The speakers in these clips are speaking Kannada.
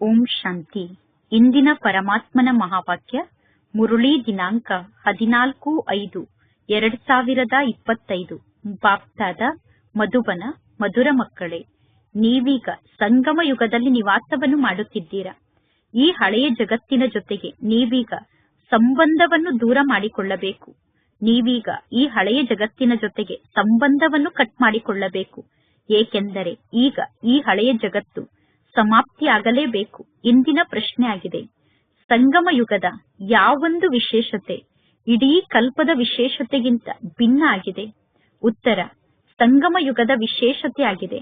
ಓಂ ಶಾಂತಿ. ಇಂದಿನ ಪರಮಾತ್ಮನ ಮಹಾವಾಕ್ಯ ಮುರುಳಿ ದಿನಾಂಕ 14/5/2025. ಬಾಪ್ದಾದ ಮಧುಬನ. ಮಧುರ ಮಕ್ಕಳೇ, ನೀವೀಗ ಸಂಗಮ ಯುಗದಲ್ಲಿ ನಿವಾಸವನ್ನು ಮಾಡುತ್ತಿದ್ದೀರಾ. ಈ ಹಳೆಯ ಜಗತ್ತಿನ ಜೊತೆಗೆ ನೀವೀಗ ಸಂಬಂಧವನ್ನು ದೂರ ಮಾಡಿಕೊಳ್ಳಬೇಕು. ನೀವೀಗ ಈ ಹಳೆಯ ಜಗತ್ತಿನ ಜೊತೆಗೆ ಸಂಬಂಧವನ್ನು ಕಟ್ ಮಾಡಿಕೊಳ್ಳಬೇಕು. ಏಕೆಂದರೆ ಈಗ ಈ ಹಳೆಯ ಜಗತ್ತು ಸಮಾಪ್ತಿಯಾಗಲೇಬೇಕು. ಇಂದಿನ ಪ್ರಶ್ನೆ ಆಗಿದೆ, ಸಂಗಮ ಯುಗದ ಯಾವೊಂದು ವಿಶೇಷತೆ ಇಡೀ ಕಲ್ಪದ ವಿಶೇಷತೆಗಿಂತ ಭಿನ್ನ ಆಗಿದೆ? ಉತ್ತರ, ಸಂಗಮ ಯುಗದ ವಿಶೇಷತೆ ಆಗಿದೆ,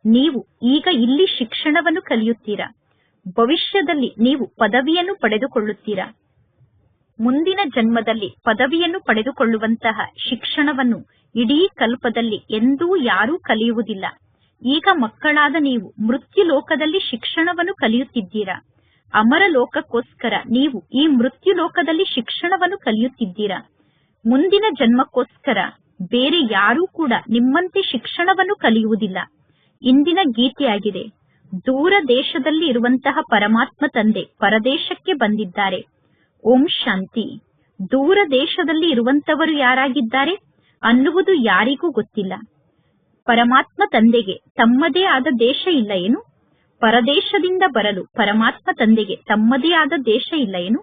ನೀವು ಈಗ ಇಲ್ಲಿ ಶಿಕ್ಷಣವನ್ನು ಕಲಿಯುತ್ತೀರಾ. ಭವಿಷ್ಯದಲ್ಲಿ ನೀವು ಪದವಿಯನ್ನು ಪಡೆದುಕೊಳ್ಳುತ್ತೀರಾ. ಮುಂದಿನ ಜನ್ಮದಲ್ಲಿ ಪದವಿಯನ್ನು ಪಡೆದುಕೊಳ್ಳುವಂತಹ ಶಿಕ್ಷಣವನ್ನು ಇಡೀ ಕಲ್ಪದಲ್ಲಿ ಎಂದೂ ಯಾರೂ ಕಲಿಯುವುದಿಲ್ಲ. ಈಗ ಮಕ್ಕಳಾದ ನೀವು ಮೃತ್ಯು ಲೋಕದಲ್ಲಿ ಶಿಕ್ಷಣವನ್ನು ಕಲಿಯುತ್ತಿದ್ದೀರಾ. ಅಮರ ಲೋಕಕ್ಕೋಸ್ಕರ ನೀವು ಈ ಮೃತ್ಯು ಲೋಕದಲ್ಲಿ ಶಿಕ್ಷಣವನ್ನು ಕಲಿಯುತ್ತಿದ್ದೀರಾ. ಮುಂದಿನ ಜನ್ಮಕ್ಕೋಸ್ಕರ ಬೇರೆ ಯಾರೂ ಕೂಡ ನಿಮ್ಮಂತೆ ಶಿಕ್ಷಣವನ್ನು ಕಲಿಯುವುದಿಲ್ಲ. ಇಂದಿನ ಗೀತೆಯಾಗಿದೆ, ದೂರ ದೇಶದಲ್ಲಿ ಇರುವಂತಹ ಪರಮಾತ್ಮ ತಂದೆ ಪರದೇಶಕ್ಕೆ ಬಂದಿದ್ದಾರೆ. ಓಂ ಶಾಂತಿ. ದೂರ ದೇಶದಲ್ಲಿ ಇರುವಂತವರು ಯಾರಾಗಿದ್ದಾರೆ ಅನ್ನುವುದು ಯಾರಿಗೂ ಗೊತ್ತಿಲ್ಲ. ಪರಮಾತ್ಮ ತಂದೆಗೆ ತಮ್ಮದೇ ಆದ ದೇಶ ಇಲ್ಲ ಏನು? ಪರದೇಶದಿಂದ ಬರಲು ಪರಮಾತ್ಮ ತಂದೆಗೆ ತಮ್ಮದೇ ಆದ ದೇಶ ಇಲ್ಲ ಏನು?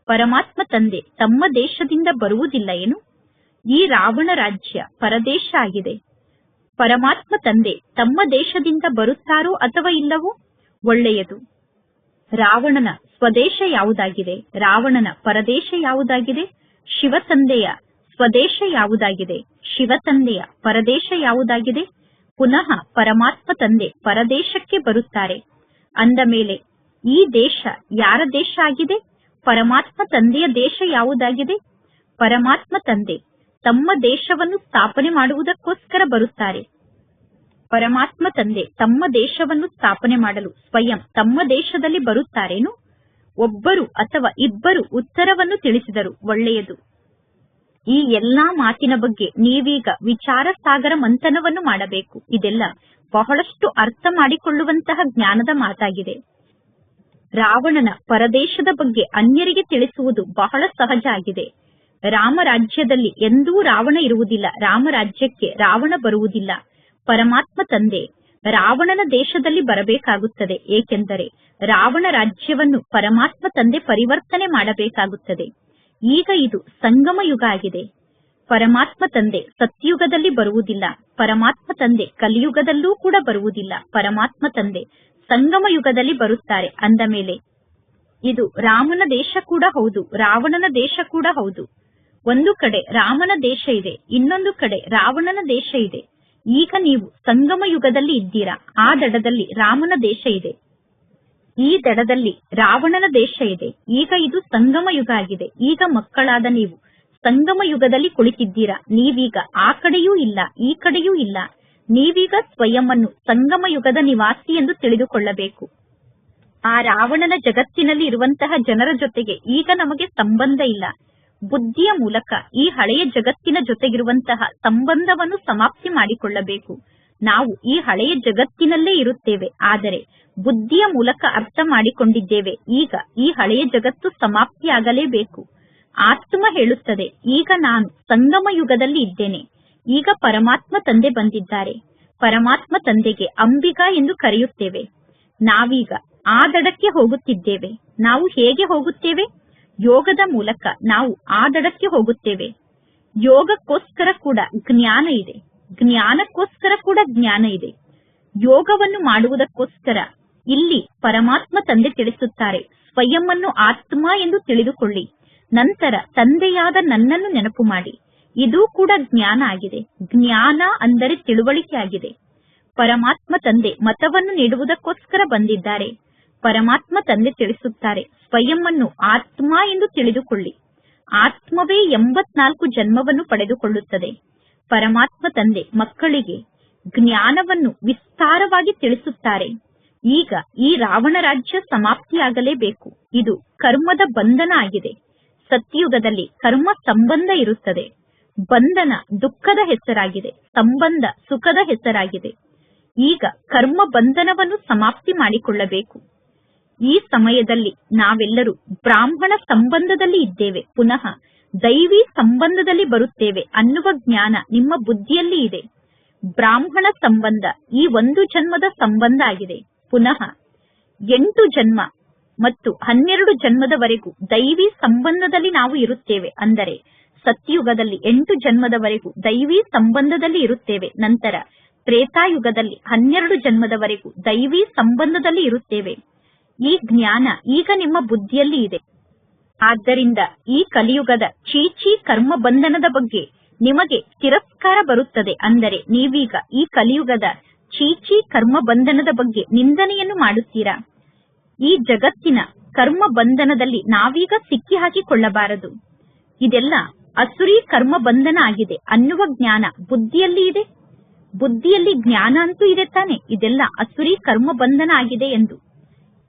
ಪರಮಾತ್ಮ ತಂದೆ ತಮ್ಮ ದೇಶದಿಂದ ಬರುವುದಿಲ್ಲ ಏನು? ಈ ರಾವಣ ರಾಜ್ಯ ಪರದೇಶ ಆಗಿದೆ. ಪರಮಾತ್ಮ ತಂದೆ ತಮ್ಮ ದೇಶದಿಂದ ಬರುತ್ತಾರೋ ಅಥವಾ ಇಲ್ಲವೋ? ಒಳ್ಳೆಯದು. ರಾವಣನ ಸ್ವದೇಶ ಯಾವುದಾಗಿದೆ? ರಾವಣನ ಪರದೇಶ ಯಾವುದಾಗಿದೆ? ಶಿವ ತಂದೆಯ ಸ್ವದೇಶ ಯಾವುದಾಗಿದೆ? ಶಿವ ತಂದೆಯ ಪರದೇಶ ಯಾವುದಾಗಿದೆ? ಪುನಃ ಪರಮಾತ್ಮ ತಂದೆ ಪರದೇಶಕ್ಕೆ ಬರುತ್ತಾರೆ. ಅಂದ ಮೇಲೆ ಈ ದೇಶ ಯಾರ ದೇಶ ಆಗಿದೆ? ಪರಮಾತ್ಮ ತಂದೆಯ ದೇಶ ಯಾವುದಾಗಿದೆ? ಪರಮಾತ್ಮ ತಂದೆ ತಮ್ಮ ದೇಶವನ್ನು ಸ್ಥಾಪನೆ ಮಾಡುವುದಕ್ಕೋಸ್ಕರ ಬರುತ್ತಾರೆ. ಪರಮಾತ್ಮ ತಂದೆ ತಮ್ಮ ದೇಶವನ್ನು ಸ್ಥಾಪನೆ ಮಾಡಲು ಸ್ವಯಂ ತಮ್ಮ ದೇಶದಲ್ಲಿ ಬರುತ್ತಾರೇನು? ಒಬ್ಬರು ಅಥವಾ ಇಬ್ಬರು ಉತ್ತರವನ್ನು ತಿಳಿಸಿದರು. ಒಳ್ಳೆಯದು. ಈ ಎಲ್ಲಾ ಮಾತಿನ ಬಗ್ಗೆ ನೀವೀಗ ವಿಚಾರ ಸಾಗರ ಮಂಥನವನ್ನು ಮಾಡಬೇಕು. ಇದೆಲ್ಲ ಬಹಳಷ್ಟು ಅರ್ಥ ಮಾಡಿಕೊಳ್ಳುವಂತಹ ಜ್ಞಾನದ ಮಾತಾಗಿದೆ. ರಾವಣನ ಪರದೇಶದ ಬಗ್ಗೆ ಅನ್ಯರಿಗೆ ತಿಳಿಸುವುದು ಬಹಳ ಸಹಜ ಆಗಿದೆ. ರಾಮರಾಜ್ಯದಲ್ಲಿ ಎಂದೂ ರಾವಣ ಇರುವುದಿಲ್ಲ. ರಾಮರಾಜ್ಯಕ್ಕೆ ರಾವಣ ಬರುವುದಿಲ್ಲ. ಪರಮಾತ್ಮ ತಂದೆ ರಾವಣನ ದೇಶದಲ್ಲಿ ಬರಬೇಕಾಗುತ್ತದೆ. ಏಕೆಂದರೆ ರಾವಣ ರಾಜ್ಯವನ್ನು ಪರಮಾತ್ಮ ತಂದೆ ಪರಿವರ್ತನೆ ಮಾಡಬೇಕಾಗುತ್ತದೆ. ಈಗ ಇದು ಸಂಗಮ ಯುಗ ಆಗಿದೆ. ಪರಮಾತ್ಮ ತಂದೆ ಸತ್ಯುಗದಲ್ಲಿ ಬರುವುದಿಲ್ಲ. ಪರಮಾತ್ಮ ತಂದೆ ಕಲಿಯುಗದಲ್ಲೂ ಕೂಡ ಬರುವುದಿಲ್ಲ. ಪರಮಾತ್ಮ ತಂದೆ ಸಂಗಮ ಯುಗದಲ್ಲಿ ಬರುತ್ತಾರೆ. ಅಂದ ಮೇಲೆ ಇದು ರಾಮನ ದೇಶ ಕೂಡ ಹೌದು, ರಾವಣನ ದೇಶ ಕೂಡ ಹೌದು. ಒಂದು ಕಡೆ ರಾಮನ ದೇಶ ಇದೆ, ಇನ್ನೊಂದು ಕಡೆ ರಾವಣನ ದೇಶ ಇದೆ. ಈಗ ನೀವು ಸಂಗಮ ಯುಗದಲ್ಲಿ ಇದ್ದೀರಾ. ಆ ದಡದಲ್ಲಿ ರಾಮನ ದೇಶ ಇದೆ, ಈ ದಡದಲ್ಲಿ ರಾವಣನ ದೇಶ ಇದೆ. ಈಗ ಇದು ಸಂಗಮ ಯುಗ ಆಗಿದೆ. ಈಗ ಮಕ್ಕಳಾದ ನೀವು ಸಂಗಮ ಯುಗದಲ್ಲಿ ಕುಳಿತಿದ್ದೀರಾ. ನೀವೀಗ ಆ ಕಡೆಯೂ ಇಲ್ಲ, ಈ ಕಡೆಯೂ ಇಲ್ಲ. ನೀವೀಗ ಸ್ವಯಂವನ್ನು ಸಂಗಮ ಯುಗದ ನಿವಾಸಿ ಎಂದು ತಿಳಿದುಕೊಳ್ಳಬೇಕು. ಆ ರಾವಣನ ಜಗತ್ತಿನಲ್ಲಿ ಇರುವಂತಹ ಜನರ ಜೊತೆಗೆ ಈಗ ನಮಗೆ ಸಂಬಂಧ ಇಲ್ಲ. ಬುದ್ಧಿಯ ಮೂಲಕ ಈ ಹಳೆಯ ಜಗತ್ತಿನ ಜೊತೆಗಿರುವಂತಹ ಸಂಬಂಧವನ್ನು ಸಮಾಪ್ತಿ ಮಾಡಿಕೊಳ್ಳಬೇಕು. ನಾವು ಈ ಹಳೆಯ ಜಗತ್ತಿನಲ್ಲೇ ಇರುತ್ತೇವೆ, ಆದರೆ ಬುದ್ಧಿಯ ಮೂಲಕ ಅರ್ಥ ಮಾಡಿಕೊಂಡಿದ್ದೇವೆ. ಈಗ ಈ ಹಳೆಯ ಜಗತ್ತು ಸಮಾಪ್ತಿಯಾಗಲೇಬೇಕು. ಆತ್ಮ ಹೇಳುತ್ತದೆ, ಈಗ ನಾನು ಸಂಗಮ ಯುಗದಲ್ಲಿ ಇದ್ದೇನೆ. ಈಗ ಪರಮಾತ್ಮ ತಂದೆ ಬಂದಿದ್ದಾರೆ. ಪರಮಾತ್ಮ ತಂದೆಗೆ ಅಂಬಿಕಾ ಎಂದು ಕರೆಯುತ್ತೇವೆ. ನಾವೀಗ ಆ ದಡಕ್ಕೆ ಹೋಗುತ್ತಿದ್ದೇವೆ. ನಾವು ಹೇಗೆ ಹೋಗುತ್ತೇವೆ? ಯೋಗದ ಮೂಲಕ ನಾವು ಆ ದಡಕ್ಕೆ ಹೋಗುತ್ತೇವೆ. ಯೋಗಕ್ಕೋಸ್ಕರ ಕೂಡ ಜ್ಞಾನ ಇದೆ, ಜ್ಞಾನಕ್ಕೋಸ್ಕರ ಕೂಡ ಜ್ಞಾನ ಇದೆ. ಯೋಗವನ್ನು ಮಾಡುವುದಕ್ಕೋಸ್ಕರ ಇಲ್ಲಿ ಪರಮಾತ್ಮ ತಂದೆ ತಿಳಿಸುತ್ತಾರೆ, ಸ್ವಯಂವನ್ನು ಆತ್ಮ ಎಂದು ತಿಳಿದುಕೊಳ್ಳಿ. ನಂತರ ತಂದೆಯಾದ ನನ್ನನ್ನು ನೆನಪು ಮಾಡಿ. ಇದು ಕೂಡ ಜ್ಞಾನ ಆಗಿದೆ. ಜ್ಞಾನ ಅಂದರೆ ತಿಳುವಳಿಕೆ ಆಗಿದೆ. ಪರಮಾತ್ಮ ತಂದೆ ಮತವನ್ನು ನೀಡುವುದಕ್ಕೋಸ್ಕರ ಬಂದಿದ್ದಾರೆ. ಪರಮಾತ್ಮ ತಂದೆ ತಿಳಿಸುತ್ತಾರೆ, ಸ್ವಯಂವನ್ನು ಆತ್ಮ ಎಂದು ತಿಳಿದುಕೊಳ್ಳಿ. ಆತ್ಮವೇ 84 ಜನ್ಮವನ್ನು ಪಡೆದುಕೊಳ್ಳುತ್ತದೆ. ಪರಮಾತ್ಮ ತಂದೆ ಮಕ್ಕಳಿಗೆ ಜ್ಞಾನವನ್ನು ವಿಸ್ತಾರವಾಗಿ ತಿಳಿಸುತ್ತಾರೆ. ಈಗ ಈ ರಾವಣ ರಾಜ್ಯ ಸಮಾಪ್ತಿಯಾಗಲೇಬೇಕು. ಇದು ಕರ್ಮದ ಬಂಧನ ಆಗಿದೆ. ಸತ್ಯುಗದಲ್ಲಿ ಕರ್ಮ ಸಂಬಂಧ ಇರುತ್ತದೆ. ಬಂಧನ ದುಃಖದ ಹೆಸರಾಗಿದೆ, ಸಂಬಂಧ ಸುಖದ ಹೆಸರಾಗಿದೆ. ಈಗ ಕರ್ಮ ಬಂಧನವನ್ನು ಸಮಾಪ್ತಿ ಮಾಡಿಕೊಳ್ಳಬೇಕು. ಈ ಸಮಯದಲ್ಲಿ ನಾವೆಲ್ಲರೂ ಬ್ರಾಹ್ಮಣ ಸಂಬಂಧದಲ್ಲಿ ಇದ್ದೇವೆ, ಪುನಃ ದೈವಿ ಸಂಬಂಧದಲ್ಲಿ ಬರುತ್ತೇವೆ ಅನ್ನುವ ಜ್ಞಾನ ನಿಮ್ಮ ಬುದ್ಧಿಯಲ್ಲಿ ಇದೆ. ಬ್ರಾಹ್ಮಣ ಸಂಬಂಧ ಈ ಒಂದು ಜನ್ಮದ ಸಂಬಂಧ ಆಗಿದೆ. ಪುನಃ 8 ಜನ್ಮ ಮತ್ತು 12 ಜನ್ಮದವರೆಗೂ ದೈವಿ ಸಂಬಂಧದಲ್ಲಿ ನಾವು ಇರುತ್ತೇವೆ. ಅಂದರೆ ಸತ್ಯುಗದಲ್ಲಿ 8 ಜನ್ಮದವರೆಗೂ ದೈವಿ ಸಂಬಂಧದಲ್ಲಿ ಇರುತ್ತೇವೆ. ನಂತರ ತ್ರೇತಾಯುಗದಲ್ಲಿ 12 ಜನ್ಮದವರೆಗೂ ದೈವಿ ಸಂಬಂಧದಲ್ಲಿ ಇರುತ್ತೇವೆ. ಈ ಜ್ಞಾನ ಈಗ ನಿಮ್ಮ ಬುದ್ಧಿಯಲ್ಲಿ ಇದೆ. ಆದ್ದರಿಂದ ಈ ಕಲಿಯುಗದ ಚೀಚಿ ಕರ್ಮ ಬಂಧನದ ಬಗ್ಗೆ ನಿಮಗೆ ತಿರಸ್ಕಾರ ಬರುತ್ತದೆ. ಅಂದರೆ ನೀವೀಗ ಈ ಕಲಿಯುಗದ ಚೀಚಿ ಕರ್ಮ ಬಂಧನದ ಬಗ್ಗೆ ನಿಂದನೆಯನ್ನು ಮಾಡುತ್ತೀರಾ. ಈ ಜಗತ್ತಿನ ಕರ್ಮ ಬಂಧನದಲ್ಲಿ ನಾವೀಗ ಸಿಕ್ಕಿ ಹಾಕಿಕೊಳ್ಳಬಾರದು. ಇದೆಲ್ಲ ಅಸುರಿ ಕರ್ಮ ಬಂಧನ ಆಗಿದೆ ಅನ್ನುವ ಜ್ಞಾನ ಬುದ್ಧಿಯಲ್ಲಿ ಇದೆ. ಬುದ್ಧಿಯಲ್ಲಿ ಜ್ಞಾನ ಅಂತೂ ಇದೆ ತಾನೆ, ಇದೆಲ್ಲ ಅಸುರಿ ಕರ್ಮ ಬಂಧನ ಆಗಿದೆ ಎಂದು.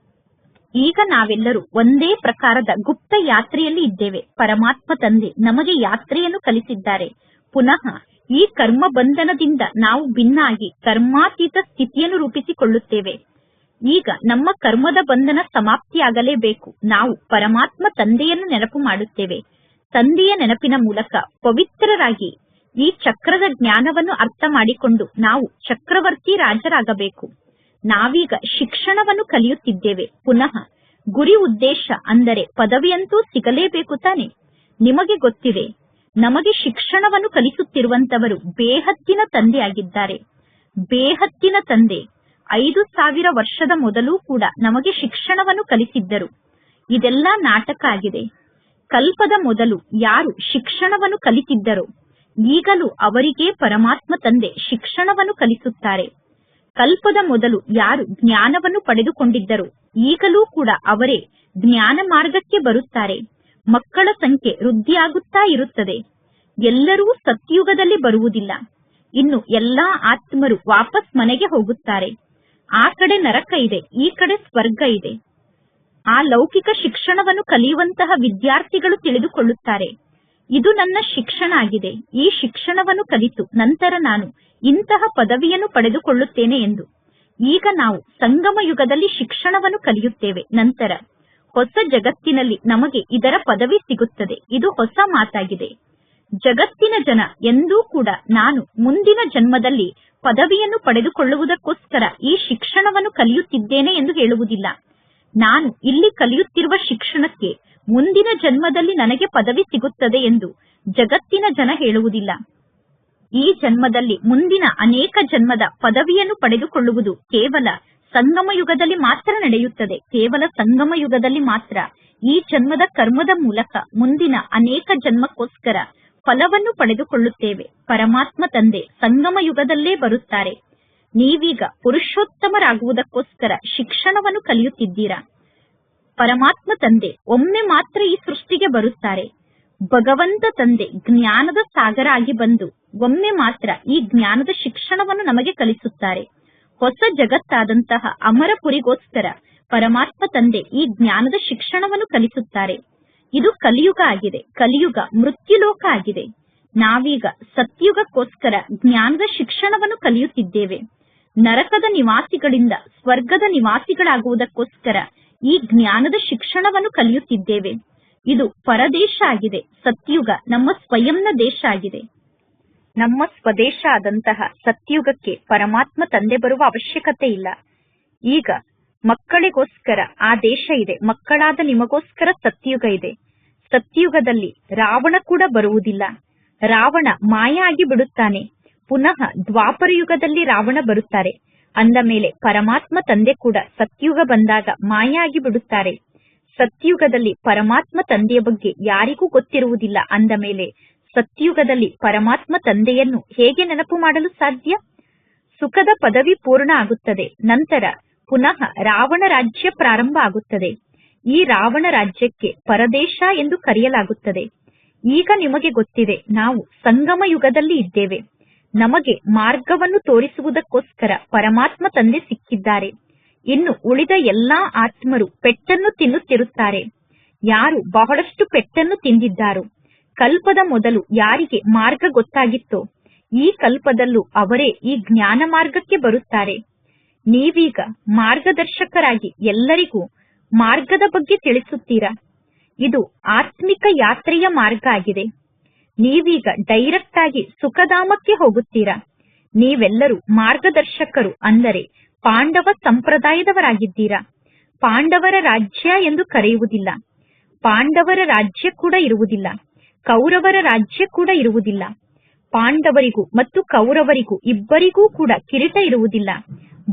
ಈಗ ನಾವೆಲ್ಲರೂ ಒಂದೇ ಪ್ರಕಾರದ ಗುಪ್ತ ಯಾತ್ರೆಯಲ್ಲಿ ಇದ್ದೇವೆ. ಪರಮಾತ್ಮ ತಂದೆ ನಮಗೆ ಯಾತ್ರೆಯನ್ನು ಕಲಿಸಿದ್ದಾರೆ. ಪುನಃ ಈ ಕರ್ಮ ಬಂಧನದಿಂದ ನಾವು ಭಿನ್ನಾಗಿ ಕರ್ಮಾತೀತ ಸ್ಥಿತಿಯನ್ನು ರೂಪಿಸಿಕೊಳ್ಳುತ್ತೇವೆ. ಈಗ ನಮ್ಮ ಕರ್ಮದ ಬಂಧನ ಸಮಾಪ್ತಿಯಾಗಲೇಬೇಕು. ನಾವು ಪರಮಾತ್ಮ ತಂದೆಯನ್ನು ನೆನಪು ಮಾಡುತ್ತೇವೆ. ತಂದೆಯ ನೆನಪಿನ ಮೂಲಕ ಪವಿತ್ರರಾಗಿ ಈ ಚಕ್ರದ ಜ್ಞಾನವನ್ನು ಅರ್ಥ ಮಾಡಿಕೊಂಡು ನಾವು ಚಕ್ರವರ್ತಿ ರಾಜರಾಗಬೇಕು. ನಾವೀಗ ಶಿಕ್ಷಣವನ್ನು ಕಲಿಯುತ್ತಿದ್ದೇವೆ. ಪುನಃ ಗುರಿ ಉದ್ದೇಶ ಅಂದರೆ ಪದವಿಯಂತೂ ಸಿಗಲೇಬೇಕು ತಾನೆ. ನಿಮಗೆ ಗೊತ್ತಿದೆ, ನಮಗೆ ಶಿಕ್ಷಣವನ್ನು ಕಲಿಸುತ್ತಿರುವಂತವರು ಬೇಹದ್ದಿನ ತಂದೆಯಾಗಿದ್ದಾರೆ. ಬೇಹದ್ದಿನ ತಂದೆ 5000 ವರ್ಷದ ಮೊದಲು ಕೂಡ ನಮಗೆ ಶಿಕ್ಷಣವನ್ನು ಕಲಿಸಿದ್ದರು. ಇದೆಲ್ಲ ನಾಟಕ ಆಗಿದೆ. ಕಲ್ಪದ ಮೊದಲು ಯಾರು ಶಿಕ್ಷಣವನ್ನು ಕಲಿತಿದ್ದರೋ ಈಗಲೂ ಅವರಿಗೆ ಪರಮಾತ್ಮ ತಂದೆ ಶಿಕ್ಷಣವನ್ನು ಕಲಿಸುತ್ತಾರೆ. ಕಲ್ಪದ ಮೊದಲು ಯಾರು ಜ್ಞಾನವನ್ನು ಪಡೆದುಕೊಂಡಿದ್ದರೋ ಈಗಲೂ ಕೂಡ ಅವರೇ ಜ್ಞಾನ ಮಾರ್ಗಕ್ಕೆ ಬರುತ್ತಾರೆ. ಮಕ್ಕಳ ಸಂಖ್ಯೆ ವೃದ್ಧಿಯಾಗುತ್ತಾ ಇರುತ್ತದೆ. ಎಲ್ಲರೂ ಸತ್ಯುಗದಲ್ಲಿ ಬರುವುದಿಲ್ಲ. ಇನ್ನು ಎಲ್ಲಾ ಆತ್ಮರು ವಾಪಸ್ ಮನೆಗೆ ಹೋಗುತ್ತಾರೆ. ಆ ಕಡೆ ನರಕ ಇದೆ, ಈ ಕಡೆ ಸ್ವರ್ಗ ಇದೆ. ಆ ಲೌಕಿಕ ಶಿಕ್ಷಣವನ್ನು ಕಲಿಯುವಂತಹ ವಿದ್ಯಾರ್ಥಿಗಳು ತಿಳಿದುಕೊಳ್ಳುತ್ತಾರೆ, ಇದು ನನ್ನ ಶಿಕ್ಷಣ ಆಗಿದೆ. ಈ ಶಿಕ್ಷಣವನ್ನು ಕಲಿತು ನಂತರ ನಾನು ಇಂತಹ ಪದವಿಯನ್ನು ಪಡೆದುಕೊಳ್ಳುತ್ತೇನೆ ಎಂದು. ಈಗ ನಾವು ಸಂಗಮ ಯುಗದಲ್ಲಿ ಶಿಕ್ಷಣವನ್ನು ಕಲಿಯುತ್ತೇವೆ. ನಂತರ ಹೊಸ ಜಗತ್ತಿನಲ್ಲಿ ನಮಗೆ ಇದರ ಪದವಿ ಸಿಗುತ್ತದೆ. ಇದು ಹೊಸ ಮಾತಾಗಿದೆ. ಜಗತ್ತಿನ ಜನ ಎಂದೂ ಕೂಡ ನಾನು ಮುಂದಿನ ಜನ್ಮದಲ್ಲಿ ಪದವಿಯನ್ನು ಪಡೆದುಕೊಳ್ಳುವುದಕ್ಕೋಸ್ಕರ ಈ ಶಿಕ್ಷಣವನ್ನು ಕಲಿಯುತ್ತಿದ್ದೇನೆ ಎಂದು ಹೇಳುವುದಿಲ್ಲ. ನಾನು ಇಲ್ಲಿ ಕಲಿಯುತ್ತಿರುವ ಶಿಕ್ಷಣಕ್ಕೆ ಮುಂದಿನ ಜನ್ಮದಲ್ಲಿ ನನಗೆ ಪದವಿ ಸಿಗುತ್ತದೆ ಎಂದು ಜಗತ್ತಿನ ಜನ ಹೇಳುವುದಿಲ್ಲ. ಈ ಜನ್ಮದಲ್ಲಿ ಮುಂದಿನ ಅನೇಕ ಜನ್ಮದ ಪದವಿಯನ್ನು ಪಡೆದುಕೊಳ್ಳುವುದು ಕೇವಲ ಸಂಗಮ ಯುಗದಲ್ಲಿ ಮಾತ್ರ ನಡೆಯುತ್ತದೆ. ಕೇವಲ ಸಂಗಮ ಯುಗದಲ್ಲಿ ಮಾತ್ರ ಈ ಜನ್ಮದ ಕರ್ಮದ ಮೂಲಕ ಮುಂದಿನ ಅನೇಕ ಜನ್ಮಕ್ಕೋಸ್ಕರ ಫಲವನ್ನು ಪಡೆದುಕೊಳ್ಳುತ್ತೇವೆ. ಪರಮಾತ್ಮ ತಂದೆ ಸಂಗಮ ಯುಗದಲ್ಲೇ ಬರುತ್ತಾರೆ. ನೀವೀಗ ಪುರುಷೋತ್ತಮರಾಗುವುದಕ್ಕೋಸ್ಕರ ಶಿಕ್ಷಣವನ್ನು ಕಲಿಯುತ್ತಿದ್ದೀರಾ. ಪರಮಾತ್ಮ ತಂದೆ ಒಮ್ಮೆ ಮಾತ್ರ ಈ ಸೃಷ್ಟಿಗೆ ಬರುತ್ತಾರೆ. ಭಗವಂತ ತಂದೆ ಜ್ಞಾನದ ಸಾಗರ ಆಗಿ ಬಂದು ಒಮ್ಮೆ ಮಾತ್ರ ಈ ಜ್ಞಾನದ ಶಿಕ್ಷಣವನ್ನು ನಮಗೆ ಕಲಿಸುತ್ತಾರೆ. ಹೊಸ ಜಗತ್ತಾದಂತಹ ಅಮರಪುರಿಗೋಸ್ಕರ ಪರಮಾತ್ಮ ತಂದೆ ಈ ಜ್ಞಾನದ ಶಿಕ್ಷಣವನ್ನು ಕಲಿಸುತ್ತಾರೆ. ಇದು ಕಲಿಯುಗ ಆಗಿದೆ. ಕಲಿಯುಗ ಮೃತ್ಯುಲೋಕ ಆಗಿದೆ. ನಾವೀಗ ಸತ್ಯುಗಕ್ಕೋಸ್ಕರ ಜ್ಞಾನದ ಶಿಕ್ಷಣವನ್ನು ಕಲಿಯುತ್ತಿದ್ದೇವೆ. ನರಕದ ನಿವಾಸಿಗಳಿಂದ ಸ್ವರ್ಗದ ನಿವಾಸಿಗಳಾಗುವುದಕ್ಕೋಸ್ಕರ ಈ ಜ್ಞಾನದ ಶಿಕ್ಷಣವನ್ನು ಕಲಿಯುತ್ತಿದ್ದೇವೆ. ಇದು ಪರದೇಶ ಆಗಿದೆ. ಸತ್ಯುಗ ನಮ್ಮ ಸ್ವಯಂನ ದೇಶ ಆಗಿದೆ. ನಮ್ಮ ಸ್ವದೇಶ ಆದಂತಹ ಸತ್ಯುಗಕ್ಕೆ ಪರಮಾತ್ಮ ತಂದೆ ಬರುವ ಅವಶ್ಯಕತೆ ಇಲ್ಲ. ಈಗ ಮಕ್ಕಳಿಗೋಸ್ಕರ ಆ ದೇಶ ಇದೆ. ಮಕ್ಕಳಾದ ನಿಮಗೋಸ್ಕರ ಸತ್ಯುಗ ಇದೆ. ಸತ್ಯುಗದಲ್ಲಿ ರಾವಣ ಕೂಡ ಬರುವುದಿಲ್ಲ. ರಾವಣ ಮಾಯ ಆಗಿ ಬಿಡುತ್ತಾನೆ. ಪುನಃ ದ್ವಾಪರ ಯುಗದಲ್ಲಿ ರಾವಣ ಬರುತ್ತಾರೆ. ಅಂದ ಮೇಲೆ ಪರಮಾತ್ಮ ತಂದೆ ಕೂಡ ಸತ್ಯುಗ ಬಂದಾಗ ಮಾಯ ಆಗಿ ಬಿಡುತ್ತಾರೆ. ಸತ್ಯುಗದಲ್ಲಿ ಪರಮಾತ್ಮ ತಂದೆಯ ಬಗ್ಗೆ ಯಾರಿಗೂ ಗೊತ್ತಿರುವುದಿಲ್ಲ. ಅಂದ ಮೇಲೆ ಸತ್ಯುಗದಲ್ಲಿ ಪರಮಾತ್ಮ ತಂದೆಯನ್ನು ಹೇಗೆ ನೆನಪು ಮಾಡಲು ಸಾಧ್ಯ? ಸುಖದ ಪದವಿ ಪೂರ್ಣ ಆಗುತ್ತದೆ. ನಂತರ ಪುನಃ ರಾವಣ ರಾಜ್ಯ ಪ್ರಾರಂಭ ಆಗುತ್ತದೆ. ಈ ರಾವಣ ರಾಜ್ಯಕ್ಕೆ ಪರದೇಶ ಎಂದು ಕರೆಯಲಾಗುತ್ತದೆ. ಈಗ ನಿಮಗೆ ಗೊತ್ತಿದೆ, ನಾವು ಸಂಗಮ ಯುಗದಲ್ಲಿ ಇದ್ದೇವೆ. ನಮಗೆ ಮಾರ್ಗವನ್ನು ತೋರಿಸುವುದಕ್ಕೋಸ್ಕರ ಪರಮಾತ್ಮ ತಂದೆ ಸಿಕ್ಕಿದ್ದಾರೆ. ಇನ್ನು ಉಳಿದ ಎಲ್ಲಾ ಆತ್ಮರು ಪೆಟ್ಟನ್ನು ತಿನ್ನುತ್ತಿರುತ್ತಾರೆ. ಯಾರು ಬಹಳಷ್ಟು ಪೆಟ್ಟನ್ನು ತಿಂದಿದ್ದಾರೋ, ಕಲ್ಪದ ಮೊದಲು ಯಾರಿಗೆ ಮಾರ್ಗ ಗೊತ್ತಾಗಿತ್ತೋ ಈ ಕಲ್ಪದಲ್ಲೂ ಅವರೇ ಈ ಜ್ಞಾನ ಮಾರ್ಗಕ್ಕೆ ಬರುತ್ತಾರೆ. ನೀವೀಗ ಮಾರ್ಗದರ್ಶಕರಾಗಿ ಎಲ್ಲರಿಗೂ ಮಾರ್ಗದ ಬಗ್ಗೆ ತಿಳಿಸುತ್ತೀರಾ. ಇದು ಆತ್ಮಿಕ ಯಾತ್ರೆಯ ಮಾರ್ಗ ಆಗಿದೆ. ನೀವೀಗ ಡೈರೆಕ್ಟ್ ಆಗಿ ಸುಖಧಾಮಕ್ಕೆ ಹೋಗುತ್ತೀರಾ. ನೀವೆಲ್ಲರೂ ಮಾರ್ಗದರ್ಶಕರು, ಅಂದರೆ ಪಾಂಡವ ಸಂಪ್ರದಾಯದವರಾಗಿದ್ದೀರಾ. ಪಾಂಡವರ ರಾಜ್ಯ ಎಂದು ಕರೆಯುವುದಿಲ್ಲ. ಪಾಂಡವರ ರಾಜ್ಯ ಕೂಡ ಇರುವುದಿಲ್ಲ. ಕೌರವರ ರಾಜ್ಯ ಕೂಡ ಇರುವುದಿಲ್ಲ. ಪಾಂಡವರಿಗೂ ಮತ್ತು ಕೌರವರಿಗೂ ಇಬ್ಬರಿಗೂ ಕೂಡ ಕಿರೀಟ ಇರುವುದಿಲ್ಲ.